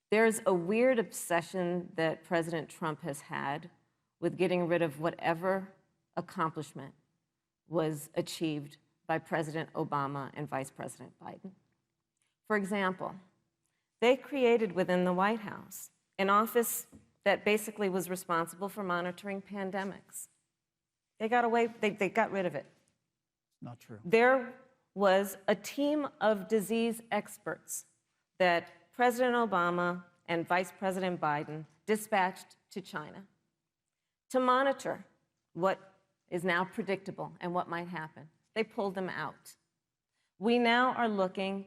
There's a weird obsession that President Trump has had with getting rid of whatever accomplishment was achieved by President Obama and Vice President Biden. For example, they created within the White House an office that basically was responsible for monitoring pandemics. They got rid of it. Not true. There was a team of disease experts that President Obama and Vice President Biden dispatched to China to monitor what is now predictable and what might happen. They pulled them out. We now are looking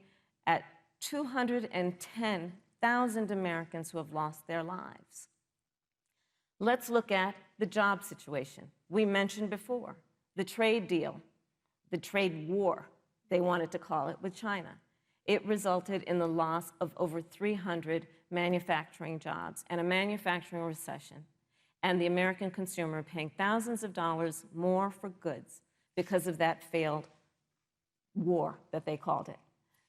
at 210,000 Americans who have lost their lives. Let's look at the job situation. We mentioned before the trade deal, the trade war, they wanted to call it, with China. It resulted in the loss of over 300 manufacturing jobs and a manufacturing recession, and the American consumer paying thousands of dollars more for goods because of that failed war that they called it.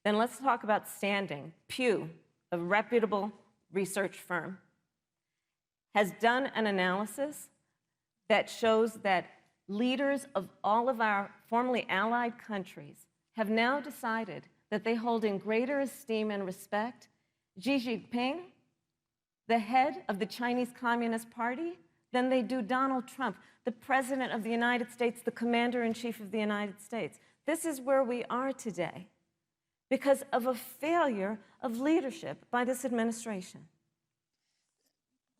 Then let's talk about standing. Pew, a reputable research firm, has done an analysis that shows that leaders of all of our formerly allied countries have now decided that they hold in greater esteem and respect Xi Jinping, the head of the Chinese Communist Party, than they do Donald Trump, the President of the United States, the Commander-in-Chief of the United States. This is where we are today because of a failure of leadership by this administration.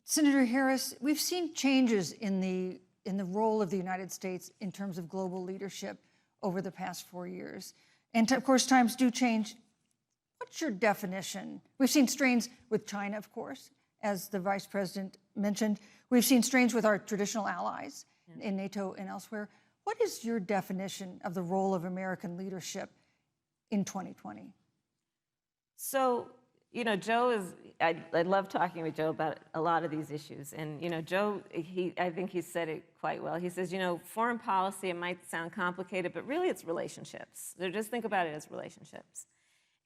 Senator Harris, we've seen changes in the role of the United States in terms of global leadership over the past 4 years. And of course, times do change. What's your definition? We've seen strains with China, of course, as the Vice President mentioned. We've seen strains with our traditional allies in NATO and elsewhere. What is your definition of the role of American leadership in 2020? So, you know, Joe is, I love talking with Joe about a lot of these issues. And, you know, Joe, I think he said it quite well. He says, you know, foreign policy, it might sound complicated, but really it's relationships. So just think about it as relationships.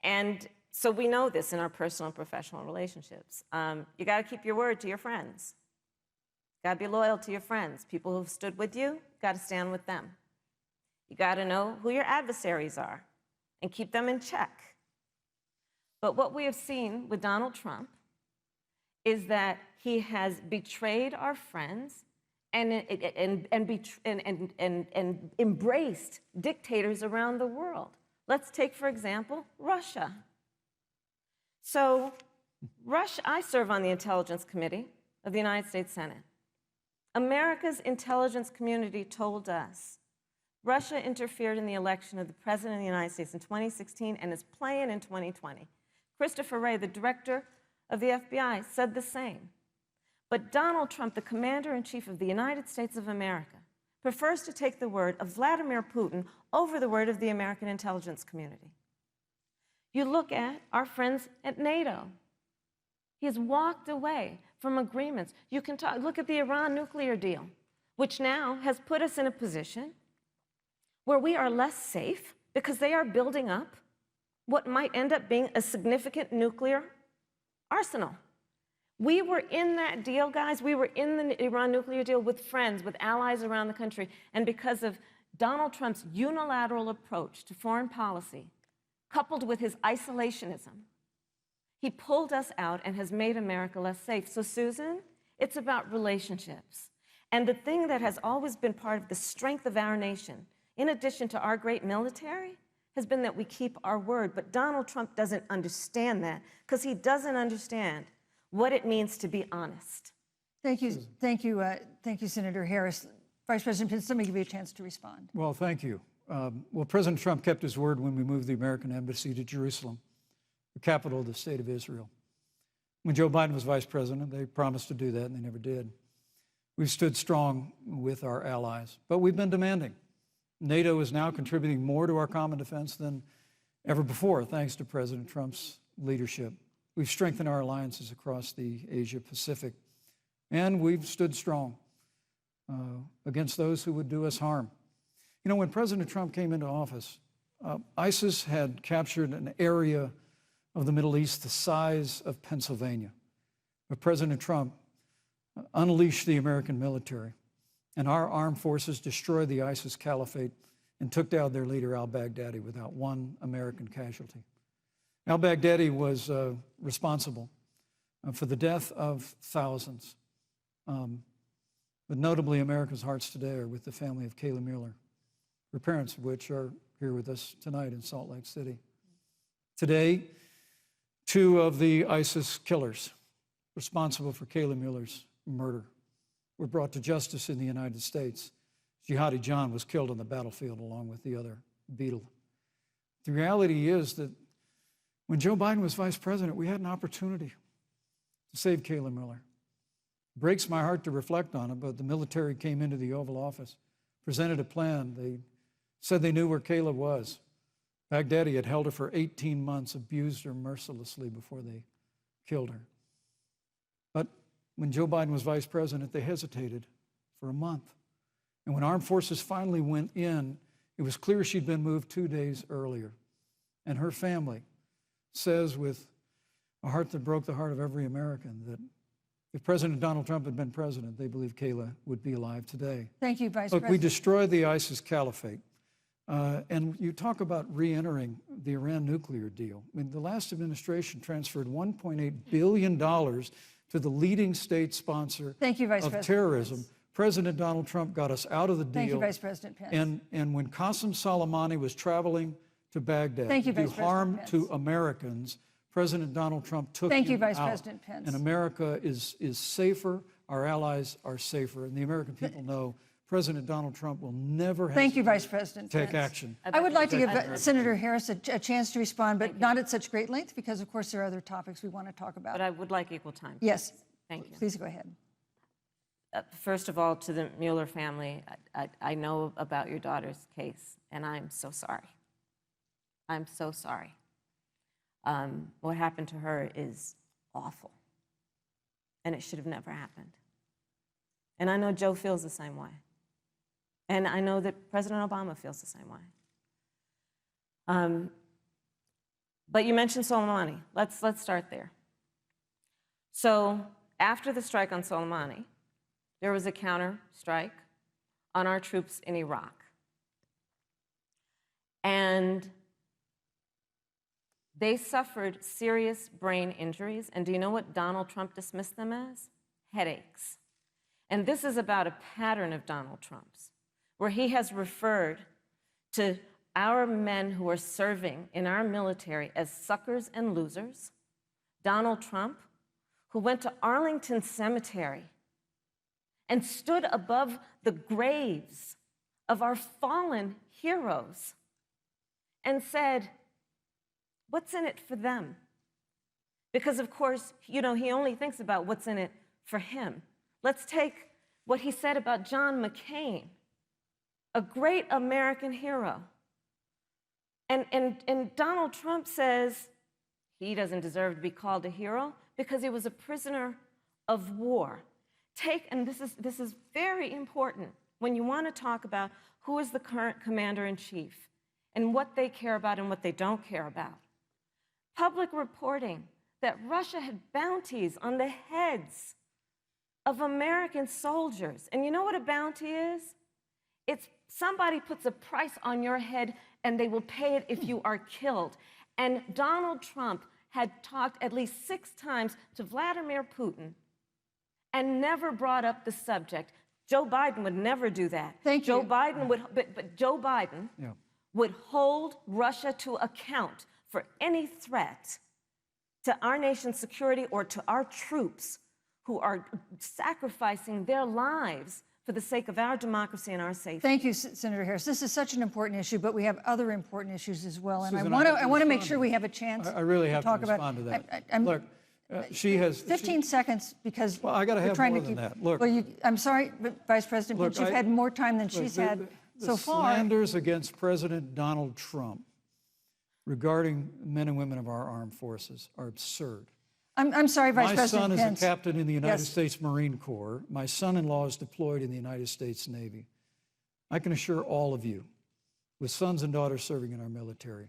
And so we know this in our personal and professional relationships. You got to keep your word to your friends. Got to be loyal to your friends. People who've stood with you, got to stand with them. You got to know who your adversaries are and keep them in check. But what we have seen with Donald Trump is that he has betrayed our friends and embraced dictators around the world. Let's take, for example, Russia. So, Russia, I serve on the Intelligence Committee of the United States Senate. America's intelligence community told us Russia interfered in the election of the President of the United States in 2016 and is playing in 2020. Christopher Wray, the director of the FBI, said the same. But Donald Trump, the commander-in-chief of the United States of America, prefers to take the word of Vladimir Putin over the word of the American intelligence community. You look at our friends at NATO. He has walked away from agreements. You can look at the Iran nuclear deal, which now has put us in a position where we are less safe because they are building up what might end up being a significant nuclear arsenal. We were in that deal, guys. We were in the Iran nuclear deal with friends, with allies around the country. And because of Donald Trump's unilateral approach to foreign policy, coupled with his isolationism, he pulled us out and has made America less safe. So, Susan, it's about relationships. And the thing that has always been part of the strength of our nation, in addition to our great military, has been that we keep our word. But Donald Trump doesn't understand that because he doesn't understand what it means to be honest. Thank you, Senator Harris. Vice President Pence, let me give you a chance to respond. Well, thank you. Well, President Trump kept his word when we moved the American embassy to Jerusalem, the capital of the state of Israel. When Joe Biden was vice president, they promised to do that, and they never did. We've stood strong with our allies, but we've been demanding. NATO is now contributing more to our common defense than ever before, thanks to President Trump's leadership. We've strengthened our alliances across the Asia-Pacific, and we've stood strong against those who would do us harm. You know, when President Trump came into office, ISIS had captured an area of the Middle East the size of Pennsylvania. But President Trump unleashed the American military, and our armed forces destroyed the ISIS caliphate and took down their leader, al-Baghdadi, without one American casualty. Al-Baghdadi was responsible for the death of thousands. But notably, America's hearts today are with the family of Kayla Mueller, her parents of which are here with us tonight in Salt Lake City. Today, two of the ISIS killers responsible for Kayla Mueller's murder were brought to justice in the United States. Jihadi John was killed on the battlefield along with the other beetle. The reality is that when Joe Biden was vice president, we had an opportunity to save Kayla Mueller. It breaks my heart to reflect on it, but the military came into the Oval Office, presented a plan. They said they knew where Kayla was. Baghdadi had held her for 18 months, abused her mercilessly before they killed her. But when Joe Biden was vice president, they hesitated for a month. And when armed forces finally went in, it was clear she'd been moved 2 days earlier. And her family says with a heart that broke the heart of every American that if President Donald Trump had been president, they believe Kayla would be alive today. Thank you, Vice Look, President. we destroyed the ISIS caliphate. And you talk about re-entering the Iran nuclear deal. I mean, the last administration transferred $1.8 billion to the leading state sponsor Thank you, Vice of President terrorism. Pence. President Donald Trump got us out of the deal. Thank you, Vice President Pence. And when Qasem Soleimani was traveling to Baghdad Thank you, to do Vice President harm Pence. to Americans, President Donald Trump took Thank you, him Vice out. President Pence. And America is safer, our allies are safer, and the American people know President Donald Trump will never Thank you, hesitate Vice President to take Pence. action. I would like to give Senator Harris a chance to respond, but not at such great length because, of course, there are other topics we want to talk about. But I would like equal time. Yes. Thank you. Please go ahead. First of all, to the Mueller family, I know about your daughter's case, and I'm so sorry. I'm so sorry. What happened to her is awful, and it should have never happened. And I know Joe feels the same way. And I know that President Obama feels the same way. But you mentioned Soleimani. Let's start there. So after the strike on Soleimani, there was a counter strike on our troops in Iraq. And they suffered serious brain injuries. And do you know what Donald Trump dismissed them as? headaches. And this is about a pattern of Donald Trump's, where he has referred to our men who are serving in our military as suckers and losers. Donald Trump, who went to Arlington Cemetery and stood above the graves of our fallen heroes and said, what's in it for them? Because, of course, he only thinks about what's in it for him. Let's take what he said about John McCain, a great American hero. And Donald Trump says he doesn't deserve to be called a hero because he was a prisoner of war. And this is very important when you want to talk about who is the current commander-in-chief and what they care about and what they don't care about. Public reporting that Russia had bounties on the heads of American soldiers. And you know what a bounty is? It's somebody puts a price on your head and they will pay it if you are killed. And Donald Trump had talked at least 6 times to Vladimir Putin and never brought up the subject. Joe Biden would never do that. Thank you. Joe Biden would, but Joe Biden would hold Russia to account for any threat to our nation's security or to our troops who are sacrificing their lives for the sake of our democracy and our safety. Thank you, Senator Harris. This is such an important issue, but we have other important issues as well. And Susan, I want to make sure we have a chance I really have to talk respond about to that. I'm, Look, she has 15 seconds because Well, I gotta we're have trying more to than keep. that. Look. Well, I'm sorry, but Vice President Look, Pence, you've had more time than she's had the so far. slanders against President Donald Trump regarding men and women of our armed forces are absurd. I'm sorry, Vice My President son Pence. is a captain in the United Yes. States Marine Corps. My son-in-law is deployed in the United States Navy. I can assure all of you, with sons and daughters serving in our military,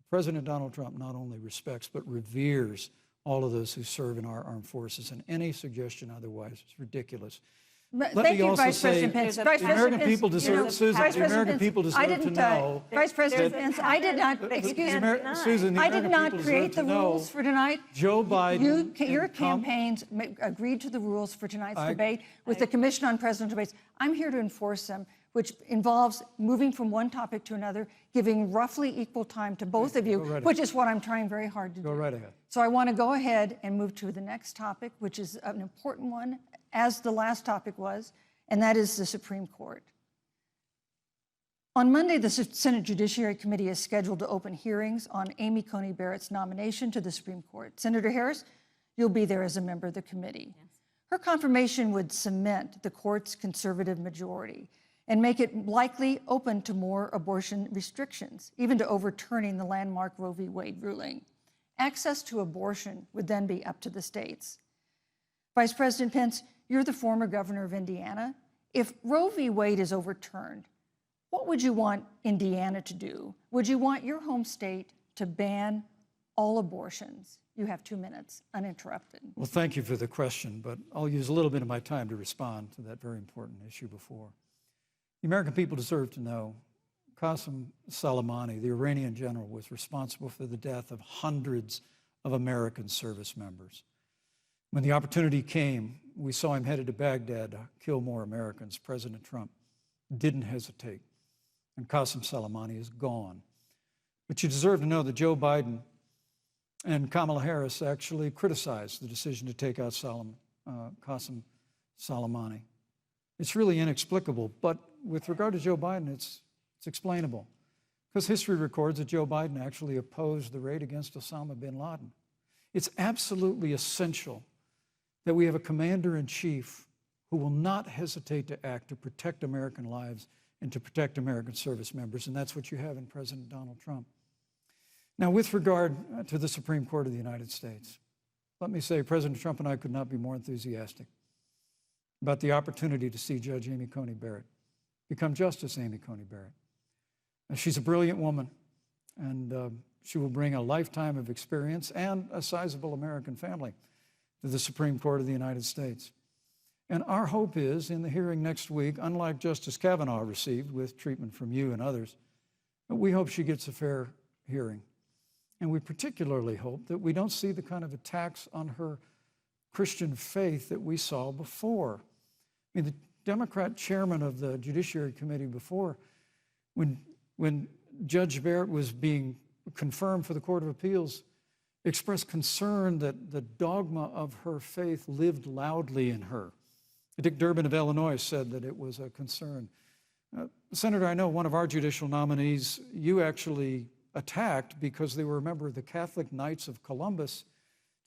President Donald Trump not only respects but reveres all of those who serve in our armed forces, and any suggestion otherwise is ridiculous. Let Thank me you, also Vice say, President Pence. the Vice the President American Pence, people deserve, Susan, Vice the President American Pence, people I deserve to didn't, know. Vice President there's a Pence, I did not, pattern that you excuse can't me, deny. Susan, the I did American not people create deserve the to know rules for tonight. Joe Biden Your and campaigns agreed to the rules for tonight's I- debate with the Commission on Presidential Debates. I'm here to enforce them, which involves moving from one topic to another, giving roughly equal time to both of you, Go right ahead. which is what I'm trying very hard to do. Go right ahead. So I want to go ahead and move to the next topic, which is an important one, as the last topic was, and that is the Supreme Court. On Monday, the Senate Judiciary Committee is scheduled to open hearings on Amy Coney Barrett's nomination to the Supreme Court. Senator Harris, you'll be there as a member of the committee. Yes. Her confirmation would cement the court's conservative majority and make it likely open to more abortion restrictions, even to overturning the landmark Roe v. Wade ruling. Access to abortion would then be up to the states. Vice President Pence, you're the former governor of Indiana. If Roe v. Wade is overturned, what would you want Indiana to do? Would you want your home state to ban all abortions? You have 2 minutes, uninterrupted. Well, thank you for the question, but I'll use a little bit of my time to respond to that very important issue before. The American people deserve to know Qasem Soleimani, the Iranian general, was responsible for the death of hundreds of American service members. When the opportunity came, we saw him headed to Baghdad to kill more Americans. President Trump didn't hesitate, and Qasem Soleimani is gone. But you deserve to know that Joe Biden and Kamala Harris actually criticized the decision to take out Qasem Soleimani. It's really inexplicable, but with regard to Joe Biden, it's explainable. Because history records that Joe Biden actually opposed the raid against Osama bin Laden. It's absolutely essential that we have a commander-in-chief who will not hesitate to act to protect American lives and to protect American service members, and that's what you have in President Donald Trump. Now, with regard to the Supreme Court of the United States, let me say President Trump and I could not be more enthusiastic about the opportunity to see Judge Amy Coney Barrett become Justice Amy Coney Barrett. She's a brilliant woman, and she will bring a lifetime of experience and a sizable American family to the Supreme Court of the United States. And our hope is, in the hearing next week, unlike Justice Kavanaugh received with treatment from you and others, we hope she gets a fair hearing. And we particularly hope that we don't see the kind of attacks on her Christian faith that we saw before. I mean, the Democrat chairman of the Judiciary Committee before, when Judge Barrett was being confirmed for the Court of Appeals, expressed concern that the dogma of her faith lived loudly in her. Dick Durbin of Illinois said that it was a concern. Senator, I know one of our judicial nominees you actually attacked because they were a member of the Catholic Knights of Columbus,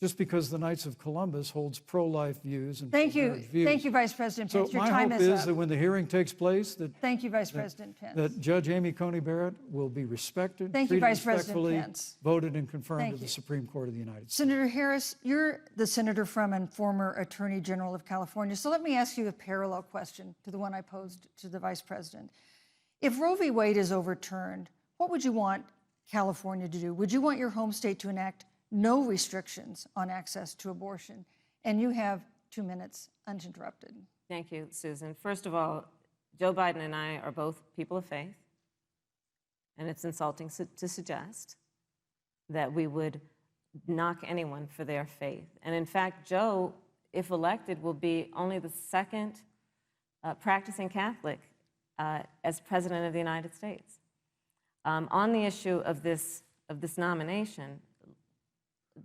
just because the Knights of Columbus holds pro-life views and pro-marriage views. Thank you, Vice President Pence. So Your my time hope is is up. that when the hearing takes place, Thank you, Vice President Pence. that Judge Amy Coney Barrett will be respected, Thank you, treated Vice President respectfully, Pence. voted and confirmed Thank to the you. Supreme Court of the United States. Senator Harris, you're the senator from and former Attorney General of California. So let me ask you a parallel question to the one I posed to the Vice President. If Roe v. Wade is overturned, what would you want California to do? Would you want your home state to enact no restrictions on access to abortion? And you have 2 minutes uninterrupted. Thank you, Susan. First of all, Joe Biden and I are both people of faith, and it's insulting to suggest that we would knock anyone for their faith. And in fact, Joe, if elected, will be only the second practicing Catholic as President of the United States. On the issue of this nomination,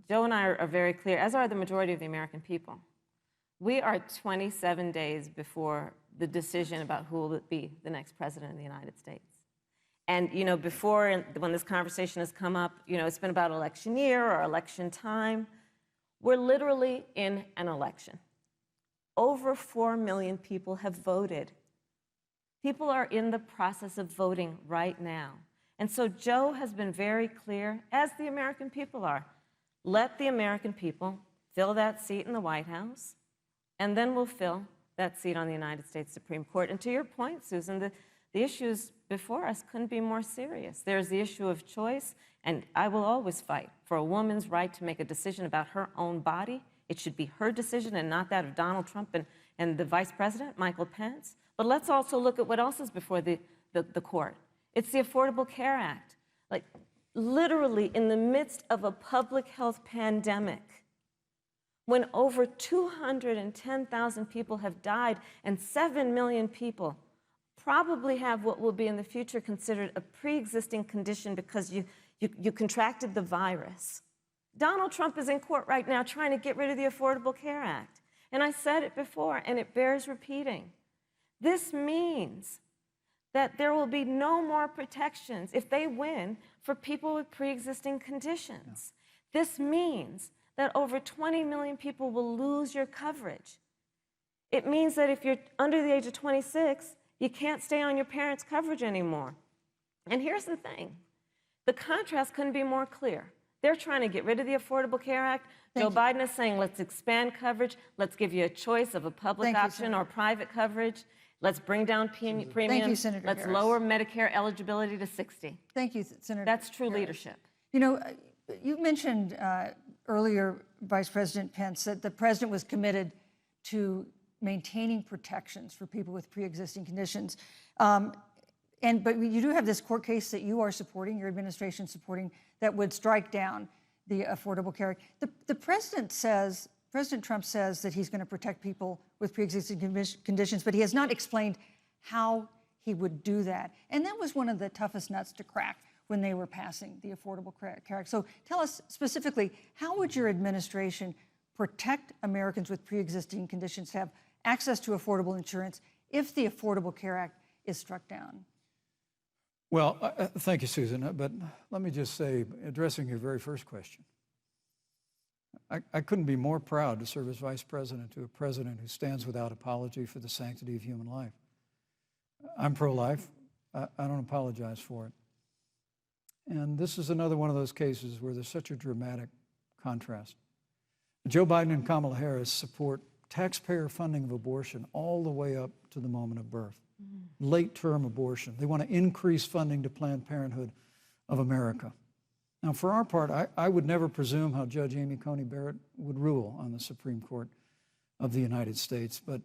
Joe and I are very clear, as are the majority of the American people. We are 27 days before the decision about who will be the next president of the United States. And, you know, before, when this conversation has come up, you know, it's been about election year or election time. We're literally in an election. Over 4 million people have voted. People are in the process of voting right now. And so Joe has been very clear, as the American people are. Let the American people fill that seat in the White House, and then we'll fill that seat on the United States Supreme Court. And to your point, Susan, the issues before us couldn't be more serious. There's the issue of choice, and I will always fight for a woman's right to make a decision about her own body. It should be her decision and not that of Donald Trump and the Vice President, Michael Pence. But let's also look at what else is before the court. It's the Affordable Care Act. Like, literally in the midst of a public health pandemic, when over 210,000 people have died and 7 million people probably have what will be in the future considered a pre-existing condition because you contracted the virus. Donald Trump is in court right now trying to get rid of the Affordable Care Act. And I said it before, and it bears repeating. This means that there will be no more protections if they win for people with pre-existing conditions. This means that over 20 million people will lose your coverage. It means that if you're under the age of 26, you can't stay on your parents' coverage anymore. And here's the thing. The contrast couldn't be more clear. They're trying to get rid of the Affordable Care Act. Joe Biden is saying, let's expand coverage. Let's give you a choice of a public option or private coverage. Let's bring down premiums. Thank you, Senator Let's Harris. lower Medicare eligibility to 60. Thank you, Senator That's true Harris. leadership. You know, you mentioned earlier, Vice President Pence, that the president was committed to maintaining protections for people with pre-existing conditions. But you do have this court case that you are supporting, your administration supporting, that would strike down the Affordable Care Act. The president says, President Trump says that he's going to protect people with pre-existing conditions, but he has not explained how he would do that. And that was one of the toughest nuts to crack when they were passing the Affordable Care Act. So tell us specifically, how would your administration protect Americans with pre-existing conditions to have access to affordable insurance if the Affordable Care Act is struck down? Well, thank you, Susan. But let me just say, addressing your very first question, I couldn't be more proud to serve as vice president to a president who stands without apology for the sanctity of human life. I'm pro-life. I don't apologize for it. And this is another one of those cases where there's such a dramatic contrast. Joe Biden and Kamala Harris support taxpayer funding of abortion all the way up to the moment of birth. Late-term abortion. They want to increase funding to Planned Parenthood of America. Now, for our part, I would never presume how Judge Amy Coney Barrett would rule on the Supreme Court of the United States, but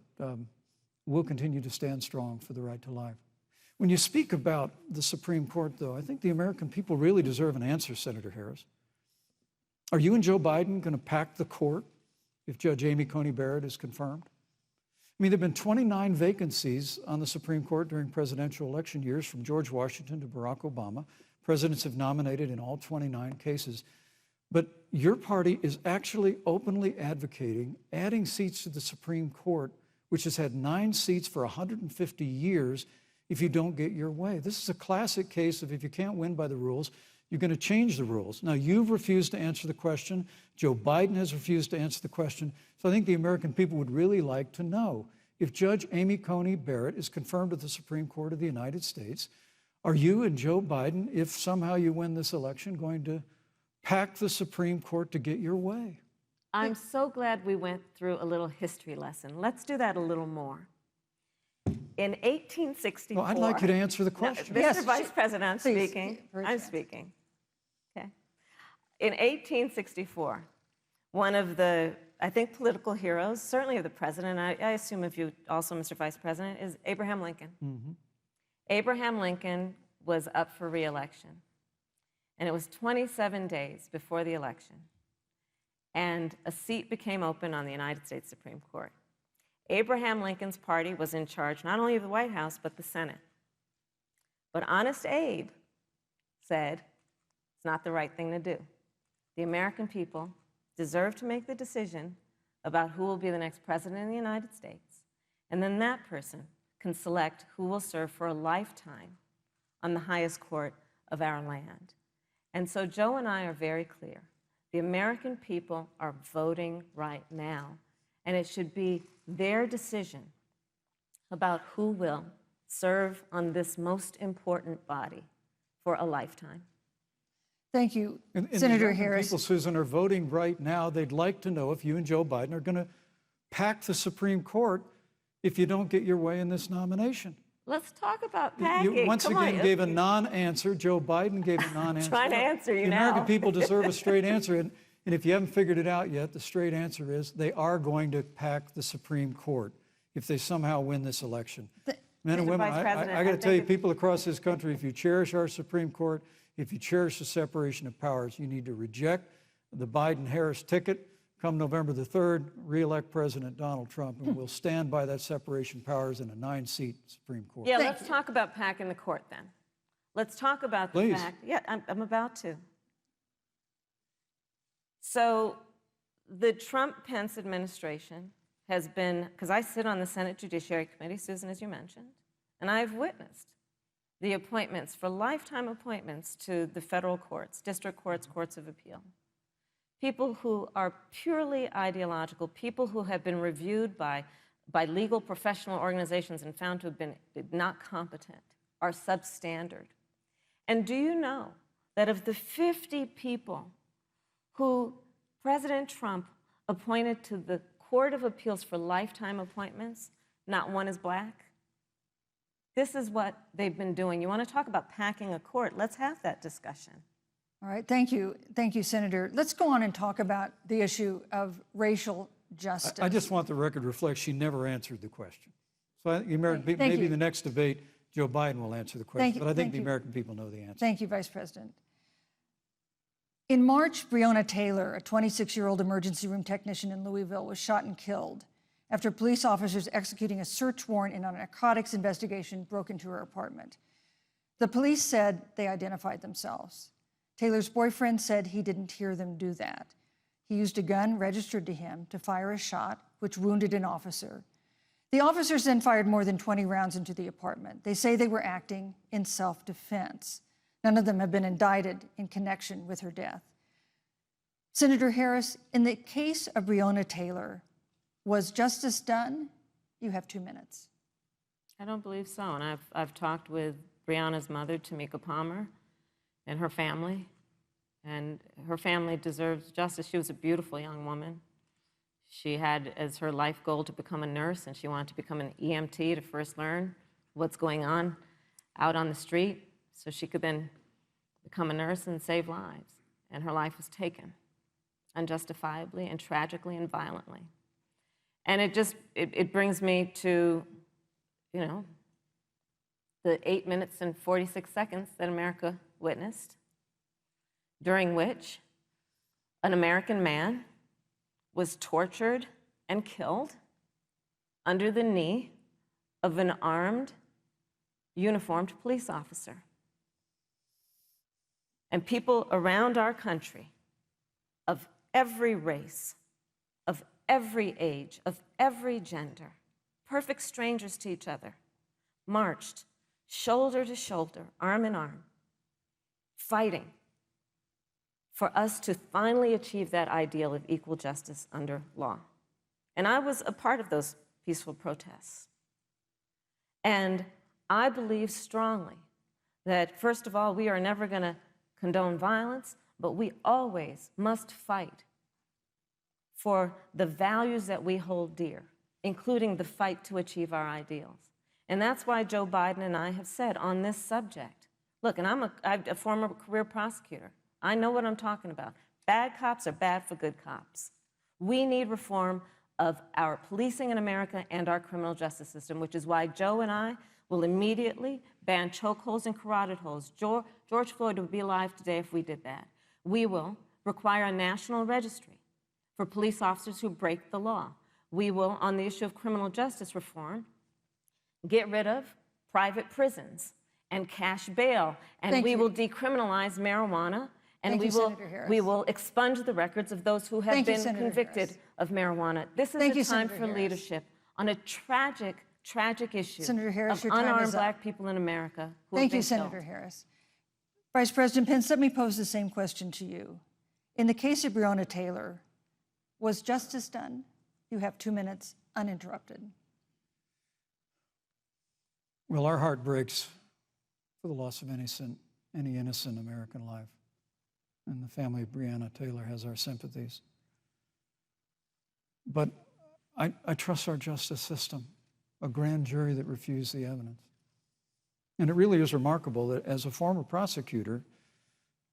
we'll continue to stand strong for the right to life. When you speak about the Supreme Court, though, I think the American people really deserve an answer, Senator Harris. Are you and Joe Biden going to pack the court if Judge Amy Coney Barrett is confirmed? I mean, there have been 29 vacancies on the Supreme Court during presidential election years, from George Washington to Barack Obama. Presidents have nominated in all 29 cases. But your party is actually openly advocating adding seats to the Supreme Court, which has had 9 seats for 150 years, if you don't get your way. This is a classic case of if you can't win by the rules, you're going to change the rules. Now, you've refused to answer the question. Joe Biden has refused to answer the question. So I think the American people would really like to know, if Judge Amy Coney Barrett is confirmed at the Supreme Court of the United States, are you and Joe Biden, if somehow you win this election, going to pack the Supreme Court to get your way? I'm so glad we went through a little history lesson. Let's do that a little more. In 1864... Well, I'd like you to answer the question. No, Mr. Yes, Vice President, I'm please, speaking. very I'm fast. speaking. Okay. In 1864, one of the, I think, political heroes, certainly of the president, I assume of you also, Mr. Vice President, is Abraham Lincoln. Mm-hmm. Abraham Lincoln was up for re-election, and it was 27 days before the election, and a seat became open on the United States Supreme Court. Abraham Lincoln's party was in charge not only of the White House, but the Senate. But Honest Abe said it's not the right thing to do. The American people deserve to make the decision about who will be the next president of the United States, and then that person can select who will serve for a lifetime on the highest court of our land. And so Joe and I are very clear. The American people are voting right now, and it should be their decision about who will serve on this most important body for a lifetime. Thank you, And Senator the American Harris. people, Susan, are voting right now. They'd like to know if you and Joe Biden are going to pack the Supreme Court if you don't get your way in this nomination. Let's talk about You packing. once Come again on. gave a non-answer. Joe Biden gave a non-answer. Trying to answer you The now. American people deserve a straight answer. And if you haven't figured it out yet, the straight answer is they are going to pack the Supreme Court if they somehow win this election. Men and Mr. women, Vice President, I got to I tell you, think people across this country, if you cherish our Supreme Court, if you cherish the separation of powers, you need to reject the Biden-Harris ticket. Come November the 3rd, re-elect President Donald Trump, and we'll stand by that separation of powers in a 9-seat Supreme Court. Yeah, let's talk about packing the court then. Let's talk about the Please. fact. Yeah, I'm about to. So the Trump-Pence administration has been, because I sit on the Senate Judiciary Committee, Susan, as you mentioned, and I've witnessed the appointments for lifetime appointments to the federal courts, district courts, courts of appeal. People who are purely ideological, people who have been reviewed by legal professional organizations and found to have been not competent, are substandard. And do you know that of the 50 people who President Trump appointed to the Court of Appeals for lifetime appointments, not one is black? This is what they've been doing. You want to talk about packing a court? Let's have that discussion. All right, thank you, Senator. Let's go on and talk about the issue of racial justice. I just want the record to reflect she never answered the question. So I think the American people, Thank maybe you. the next debate, Joe Biden will answer the question, but I think thank the you. American people know the answer. Thank you, Vice President. In March, Breonna Taylor, a 26-year-old emergency room technician in Louisville, was shot and killed after police officers executing a search warrant in a narcotics investigation broke into her apartment. The police said they identified themselves. Taylor's boyfriend said he didn't hear them do that. He used a gun registered to him to fire a shot, which wounded an officer. The officers then fired more than 20 rounds into the apartment. They say they were acting in self-defense. None of them have been indicted in connection with her death. Senator Harris, in the case of Breonna Taylor, was justice done? You have 2 minutes. I don't believe so. And I've talked with Breonna's mother, Tamika Palmer, and her family. And her family deserves justice. She was a beautiful young woman. She had as her life goal to become a nurse, and she wanted to become an EMT to first learn what's going on out on the street so she could then become a nurse and save lives. And her life was taken unjustifiably and tragically and violently. And it brings me to, you know, the 8 minutes and 46 seconds that America witnessed, during which an American man was tortured and killed under the knee of an armed, uniformed police officer. And people around our country of every race, of every age, of every gender, perfect strangers to each other, marched shoulder to shoulder, arm in arm, fighting for us to finally achieve that ideal of equal justice under law. And I was a part of those peaceful protests. And I believe strongly that, first of all, we are never going to condone violence, but we always must fight for the values that we hold dear, including the fight to achieve our ideals. And that's why Joe Biden and I have said on this subject, look, and I'm a former career prosecutor. I know what I'm talking about. Bad cops are bad for good cops. We need reform of our policing in America and our criminal justice system, which is why Joe and I will immediately ban chokeholds and carotid holds. George Floyd would be alive today if we did that. We will require a national registry for police officers who break the law. We will, on the issue of criminal justice reform, get rid of private prisons and cash bail, and we will decriminalize marijuana, and we will expunge the records of those who have been convicted of marijuana. This is a time for leadership on a tragic, tragic issue of unarmed Black people in America who have been killed. Thank you, Senator Harris. Vice President Pence, let me pose the same question to you. In the case of Breonna Taylor, was justice done? You have 2 minutes, uninterrupted. Well, our heart breaks for the loss of any innocent American life. And the family of Breonna Taylor has our sympathies. But I trust our justice system, a grand jury that refused the evidence. And it really is remarkable that as a former prosecutor,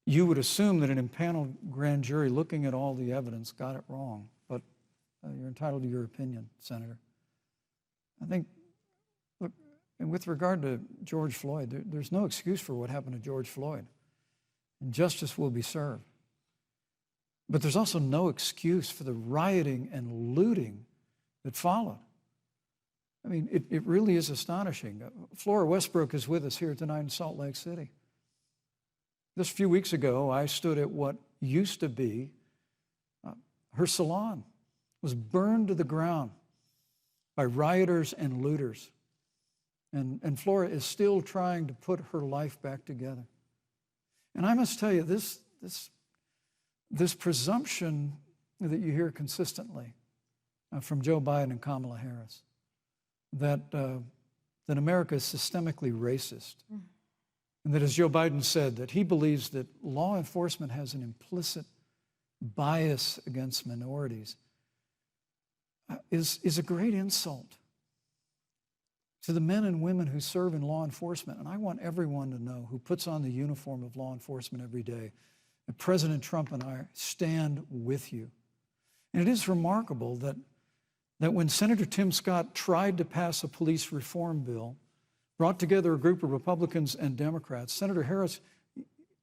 you would assume that an impaneled grand jury looking at all the evidence got it wrong. But you're entitled to your opinion, Senator. I think, look, and with regard to George Floyd, there's no excuse for what happened to George Floyd. And justice will be served. But there's also no excuse for the rioting and looting that followed. I mean, it really is astonishing. Flora Westbrook is with us here tonight in Salt Lake City. Just a few weeks ago, I stood at what used to be her salon. It was burned to the ground by rioters and looters. And Flora is still trying to put her life back together. And I must tell you, this presumption that you hear consistently from Joe Biden and Kamala Harris, that America is systemically racist, and that, as Joe Biden said, that he believes that law enforcement has an implicit bias against minorities, is a great insult to the men and women who serve in law enforcement. And I want everyone to know who puts on the uniform of law enforcement every day that President Trump and I stand with you. And it is remarkable that when Senator Tim Scott tried to pass a police reform bill, brought together a group of Republicans and Democrats, Senator Harris,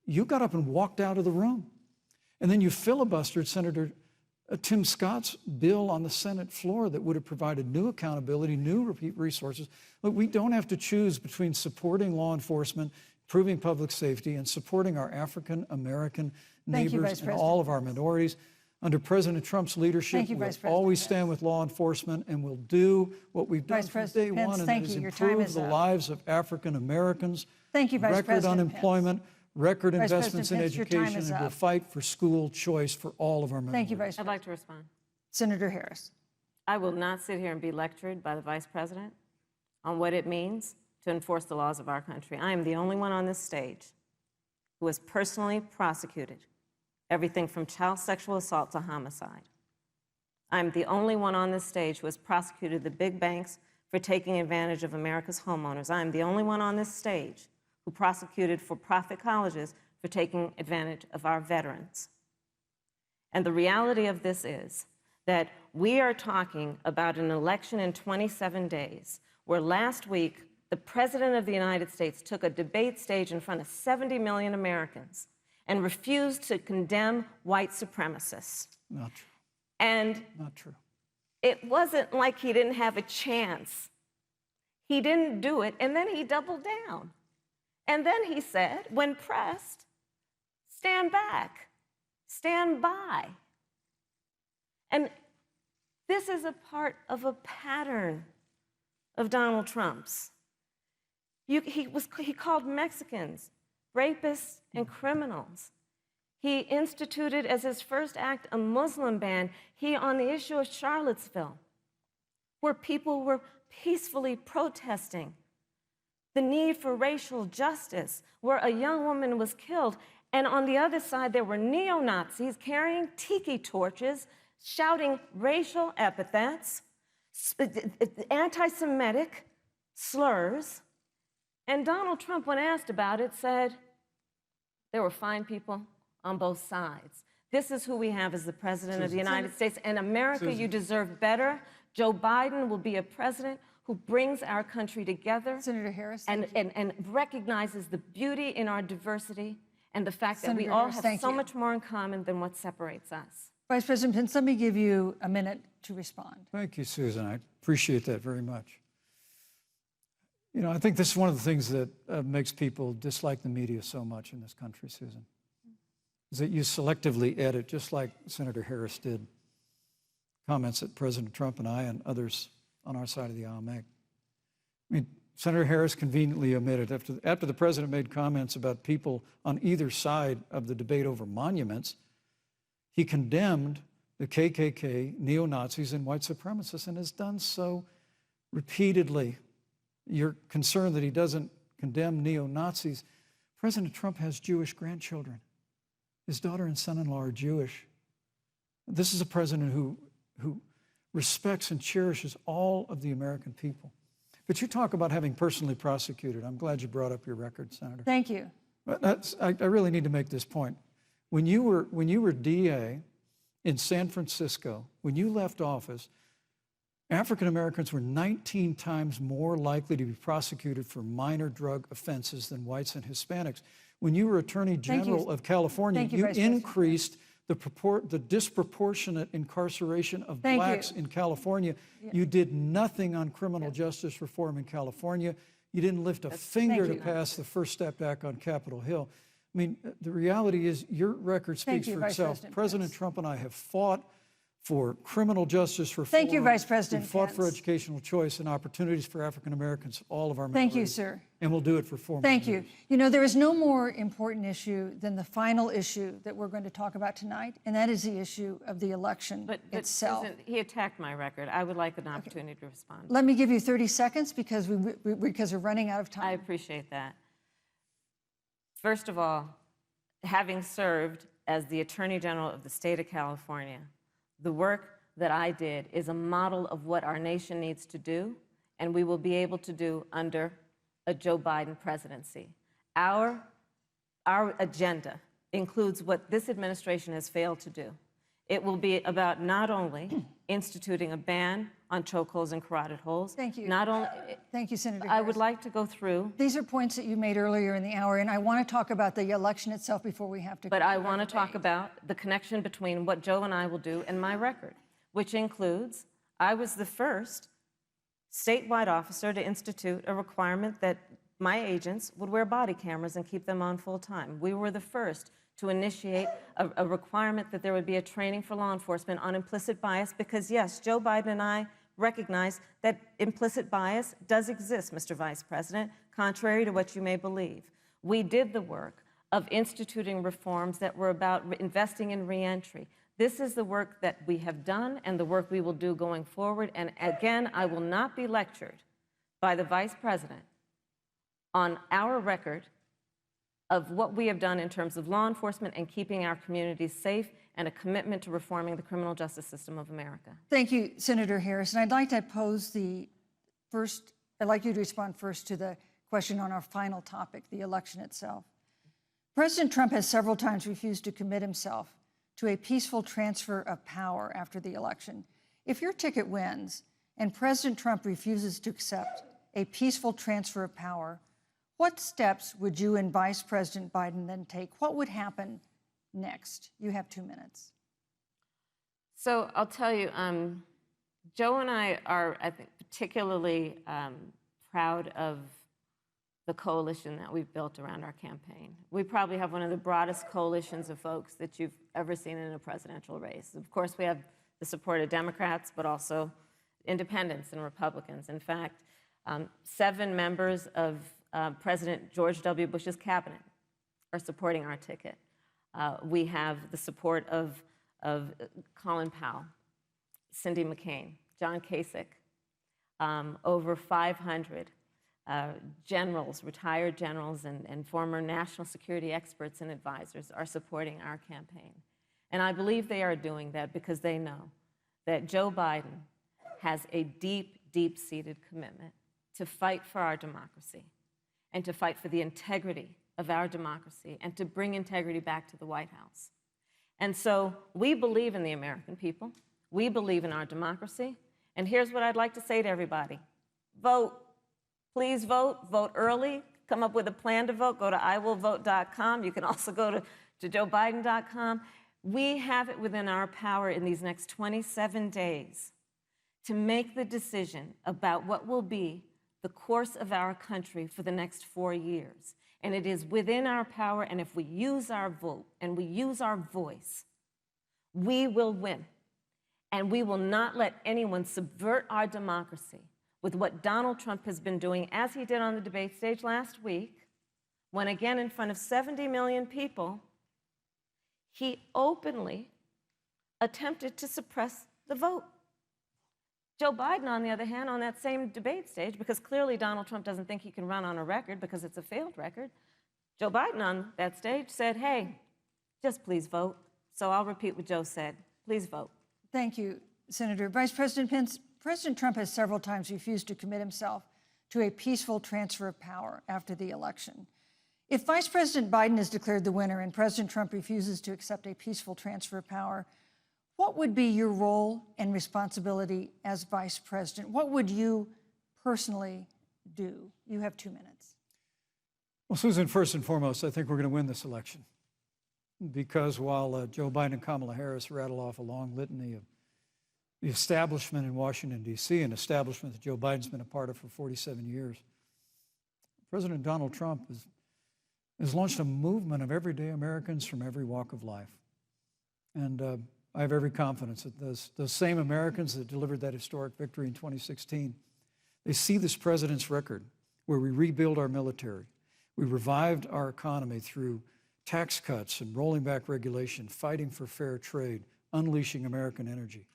you got up and walked out of the room. And then you filibustered Senator Tim Scott's bill on the Senate floor that would have provided new accountability, new resources. Look, we don't have to choose between supporting law enforcement, improving public safety, and supporting our African-American neighbors and all of our minorities. Under President Trump's leadership, we'll always stand with law enforcement, and we'll do what we've done from day one, and that is improve the lives of African Americans. Thank you, Vice President Record unemployment, record investments in education, and we'll fight for school choice for all of our minorities. Thank you, Vice President. I'd like to respond. Senator Harris. I will not sit here and be lectured by the Vice President on what it means to enforce the laws of our country. I am the only one on this stage who has personally prosecuted everything from child sexual assault to homicide. I'm the only one on this stage who has prosecuted the big banks for taking advantage of America's homeowners. I'm the only one on this stage who prosecuted for-profit colleges for taking advantage of our veterans. And the reality of this is that we are talking about an election in 27 days, where last week the President of the United States took a debate stage in front of 70 million Americans and refused to condemn white supremacists. Not true. And Not true. it wasn't like he didn't have a chance. He didn't do it, and then he doubled down. And then he said, when pressed, stand back, stand by. And this is a part of a pattern of Donald Trump's. He called Mexicans rapists and criminals. He instituted as his first act a Muslim ban. On the issue of Charlottesville, where people were peacefully protesting the need for racial justice, where a young woman was killed, and on the other side there were neo-Nazis carrying tiki torches, shouting racial epithets, anti-Semitic slurs. And Donald Trump, when asked about it, said there were fine people on both sides. This is who we have as the President of the United States. And America, you deserve better. Joe Biden will be a president who brings our country together. Senator Harris. And recognizes the beauty in our diversity and the fact that we Senator all Harris, have so much more in common than what separates us. Vice President Pence, let me give you a minute to respond. Thank you, Susan. I appreciate that very much. You know, I think this is one of the things that makes people dislike the media so much in this country, Susan, is that you selectively edit, just like Senator Harris did, comments that President Trump and I and others on our side of the aisle make. I mean, Senator Harris conveniently omitted, after the president made comments about people on either side of the debate over monuments, he condemned the KKK, neo-Nazis, and white supremacists, and has done so repeatedly. You're concerned that he doesn't condemn neo-Nazis. President Trump has Jewish grandchildren. His daughter and son-in-law are Jewish. This is a president who respects and cherishes all of the American people. But you talk about having personally prosecuted. I'm glad you brought up your record, Senator. Thank you. But I really need to make this point. When you were DA in San Francisco, when you left office, African Americans were 19 times more likely to be prosecuted for minor drug offenses than whites and Hispanics. When you were Attorney General of California, you increased the disproportionate incarceration of blacks in California. You did nothing on criminal justice reform in California. You didn't lift a finger to pass the First Step Act on Capitol Hill. I mean, the reality is your record speaks for itself. President Trump and I have fought for criminal justice reform. Thank you, Vice President Pence. We fought for Pence. Educational choice and opportunities for African Americans, all of our minorities. Thank you, sir. And we'll do it for 4 more Thank years. you. You know, there is no more important issue than the final issue that we're going to talk about tonight, and that is the issue of the election itself. Susan, he attacked my record. I would like an opportunity to respond. Let me give you 30 seconds because we're running out of time. I appreciate that. First of all, having served as the Attorney General of the state of California, the work that I did is a model of what our nation needs to do, and we will be able to do under a Joe Biden presidency. Our agenda includes what this administration has failed to do. It will be about not only instituting a ban on chokeholds and carotid holes. Thank you. Not only. Thank you, Senator I Harris. would like to go through. These are points that you made earlier in the hour, and I want to talk about the election itself before we have to. But I want to talk about the connection between what Joe and I will do and my record, which includes I was the first statewide officer to institute a requirement that my agents would wear body cameras and keep them on full time. We were the first to initiate a requirement that there would be a training for law enforcement on implicit bias because, yes, Joe Biden and I recognize that implicit bias does exist, Mr. Vice President, contrary to what you may believe. We did the work of instituting reforms that were about investing in reentry. This is the work that we have done and the work we will do going forward. And again, I will not be lectured by the Vice President on our record of what we have done in terms of law enforcement and keeping our communities safe and a commitment to reforming the criminal justice system of America. Thank you, Senator Harris. And I'd like to I'd like you to respond first to the question on our final topic, the election itself. President Trump has several times refused to commit himself to a peaceful transfer of power after the election. If your ticket wins and President Trump refuses to accept a peaceful transfer of power, what steps would you and Vice President Biden then take? What would happen next? You have 2 minutes. So I'll tell you, Joe and I are, I think, particularly proud of the coalition that we've built around our campaign. We probably have one of the broadest coalitions of folks that you've ever seen in a presidential race. Of course, we have the support of Democrats, but also independents and Republicans. In fact, 7 members of President George W. Bush's cabinet are supporting our ticket. We have the support of Colin Powell, Cindy McCain, John Kasich, over 500 generals, retired generals, and former national security experts and advisors are supporting our campaign. And I believe they are doing that because they know that Joe Biden has a deep, deep-seated commitment to fight for our democracy and to fight for the integrity of our democracy and to bring integrity back to the White House. And so we believe in the American people. We believe in our democracy. And here's what I'd like to say to everybody. Vote. Please vote. Vote early. Come up with a plan to vote. Go to iwillvote.com. You can also go to joebiden.com. We have it within our power in these next 27 days to make the decision about what will be the course of our country for the next 4 years. And it is within our power, and if we use our vote and we use our voice, we will win. And we will not let anyone subvert our democracy with what Donald Trump has been doing, as he did on the debate stage last week, when again in front of 70 million people, he openly attempted to suppress the vote. Joe Biden, on the other hand, on that same debate stage, because clearly Donald Trump doesn't think he can run on a record because it's a failed record, Joe Biden on that stage said, hey, just please vote. So I'll repeat what Joe said. Please vote. Thank you, Senator. Vice President Pence, President Trump has several times refused to commit himself to a peaceful transfer of power after the election. If Vice President Biden is declared the winner and President Trump refuses to accept a peaceful transfer of power, what would be your role and responsibility as Vice President? What would you personally do? You have 2 minutes. Well, Susan, first and foremost, I think we're going to win this election. Because while Joe Biden and Kamala Harris rattle off a long litany of the establishment in Washington, D.C., an establishment that Joe Biden's been a part of for 47 years, President Donald Trump has launched a movement of everyday Americans from every walk of life. And I have every confidence that those same Americans that delivered that historic victory in 2016, they see this president's record where we rebuild our military, we revived our economy through tax cuts and rolling back regulation, fighting for fair trade, unleashing American energy.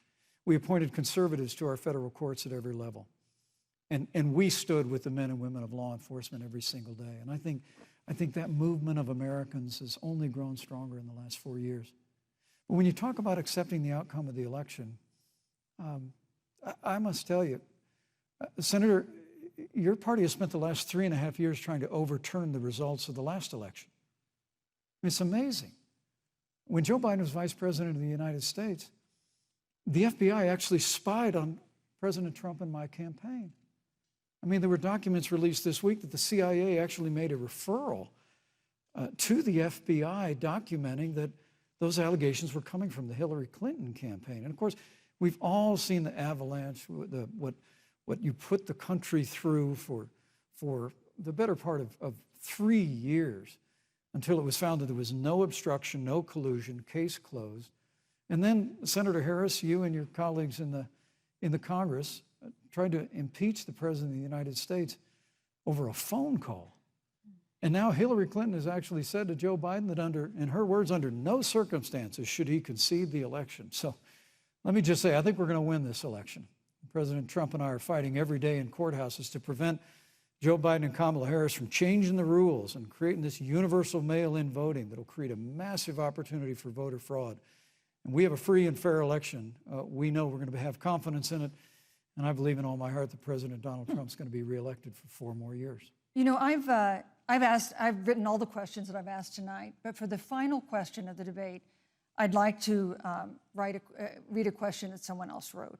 We appointed conservatives to our federal courts at every level. And we stood with the men and women of law enforcement every single day. And I think that movement of Americans has only grown stronger in the last 4 years. But when you talk about accepting the outcome of the election, I must tell you, Senator, your party has spent the last 3.5 years trying to overturn the results of the last election. It's amazing. When Joe Biden was Vice President of the United States, the FBI actually spied on President Trump and my campaign. I mean, there were documents released this week that the CIA actually made a referral to the FBI documenting that those allegations were coming from the Hillary Clinton campaign. And of course, we've all seen the avalanche, what you put the country through for the better part of 3 years until it was found that there was no obstruction, no collusion, case closed. And then Senator Harris, you and your colleagues in the Congress tried to impeach the President of the United States over a phone call. And now Hillary Clinton has actually said to Joe Biden that in her words, under no circumstances should he concede the election. So let me just say, I think we're going to win this election. President Trump and I are fighting every day in courthouses to prevent Joe Biden and Kamala Harris from changing the rules and creating this universal mail-in voting that will create a massive opportunity for voter fraud. And we have a free and fair election. We know we're going to have confidence in it. And I believe in all my heart that President Donald Trump's going to be reelected for 4 more years. You know, I've written all the questions that I've asked tonight, but for the final question of the debate, I'd like to read a question that someone else wrote.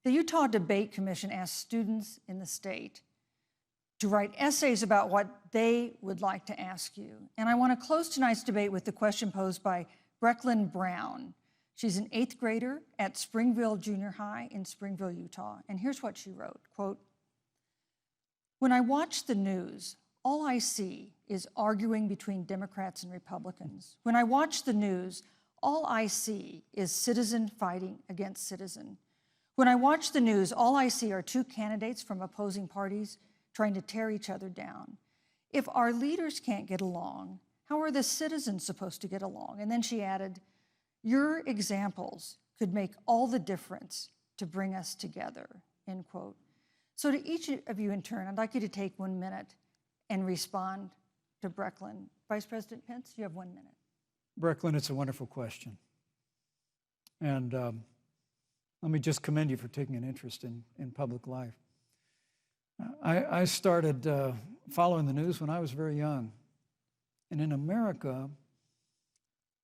The Utah Debate Commission asked students in the state to write essays about what they would like to ask you. And I want to close tonight's debate with the question posed by Brecklin Brown She's an 8th grader at Springville Junior High in Springville, Utah. And here's what she wrote, quote, "When I watch the news, all I see is arguing between Democrats and Republicans. When I watch the news, all I see is citizen fighting against citizen. When I watch the news, all I see are two candidates from opposing parties trying to tear each other down. If our leaders can't get along, how are the citizens supposed to get along?" And then she added, "Your examples could make all the difference to bring us together," end quote. So to each of you in turn, I'd like you to take 1 minute and respond to Brecklin. Vice President Pence, you have 1 minute. Brecklin, it's a wonderful question. And let me just commend you for taking an interest in public life. I started following the news when I was very young. And in America,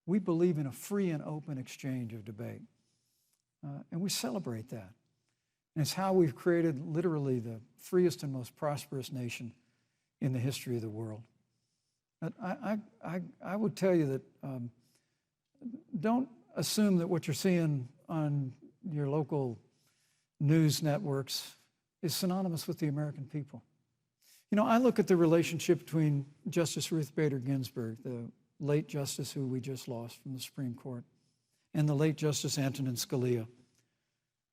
we believe in a free and open exchange of debate. And we celebrate that. And it's how we've created literally the freest and most prosperous nation in the history of the world. But I would tell you that don't assume that what you're seeing on your local news networks is synonymous with the American people. You know, I look at the relationship between Justice Ruth Bader Ginsburg, the late justice who we just lost from the Supreme Court, and the late Justice Antonin Scalia.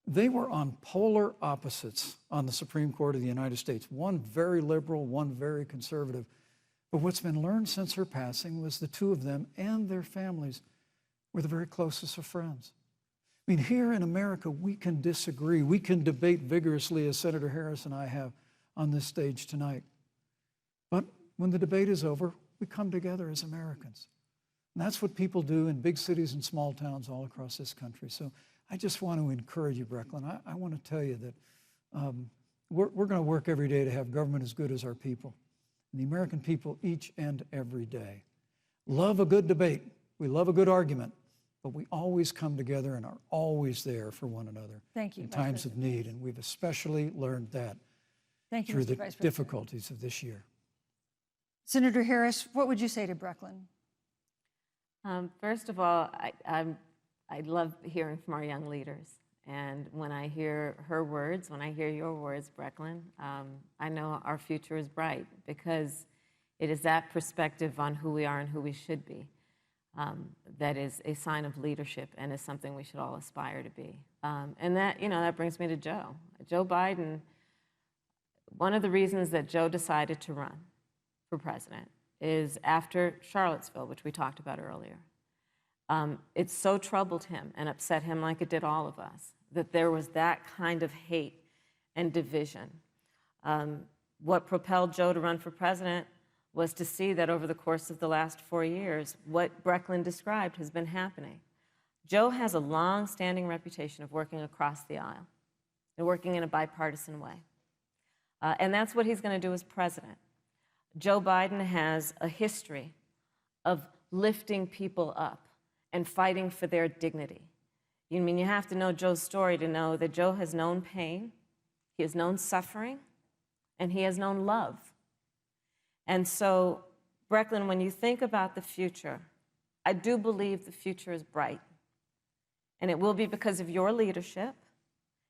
They were on polar opposites on the Supreme Court of the United States, one very liberal, one very conservative. But what's been learned since her passing was the two of them and their families were the very closest of friends. I mean, here in America, we can disagree. We can debate vigorously, as Senator Harris and I have on this stage tonight. But when the debate is over, we come together as Americans. And that's what people do in big cities and small towns all across this country. So I just want to encourage you, Brecklin. I want to tell you that we're going to work every day to have government as good as our people. And the American people each and every day love a good debate. We love a good argument. But we always come together and are always there for one another. Thank you, in Vice times of President. need. And we've especially learned that Thank you, through Mr. the Vice President. difficulties of this year. Senator Harris, what would you say to Brecklin? First of all, I love hearing from our young leaders. And when I hear her words, when I hear your words, Brecklin, I know our future is bright because it is that perspective on who we are and who we should be that is a sign of leadership and is something we should all aspire to be. And that, you know, that brings me to Joe. Joe Biden, one of the reasons that Joe decided to run for president is after Charlottesville, which we talked about earlier. It so troubled him and upset him like it did all of us, that there was that kind of hate and division. What propelled Joe to run for president was to see that over the course of the last 4 years, what Brecklin described has been happening. Joe has a long-standing reputation of working across the aisle and working in a bipartisan way. And that's what he's going to do as president. Joe Biden has a history of lifting people up and fighting for their dignity. You mean you have to know Joe's story to know that Joe has known pain, he has known suffering, and he has known love. And so, Brecklin, when you think about the future, I do believe the future is bright. And it will be because of your leadership,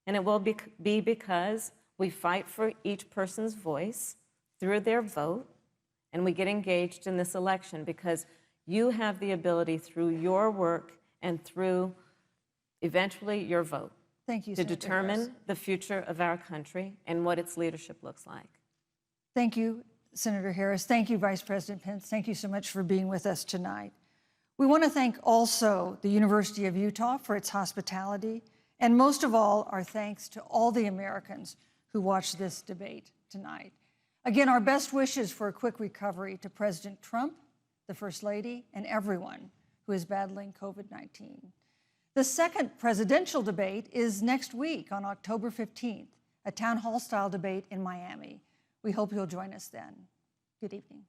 and it will be because we fight for each person's voice through their vote, and we get engaged in this election because you have the ability through your work and through eventually your vote Thank you, to Senator determine Harris. the future of our country and what its leadership looks like. Thank you, Senator Harris. Thank you, Vice President Pence. Thank you so much for being with us tonight. We want to thank also the University of Utah for its hospitality, and most of all, our thanks to all the Americans who watched this debate tonight. Again, our best wishes for a quick recovery to President Trump, the First Lady, and everyone who is battling COVID-19. The second presidential debate is next week on October 15th, a town hall style debate in Miami. We hope you'll join us then. Good evening.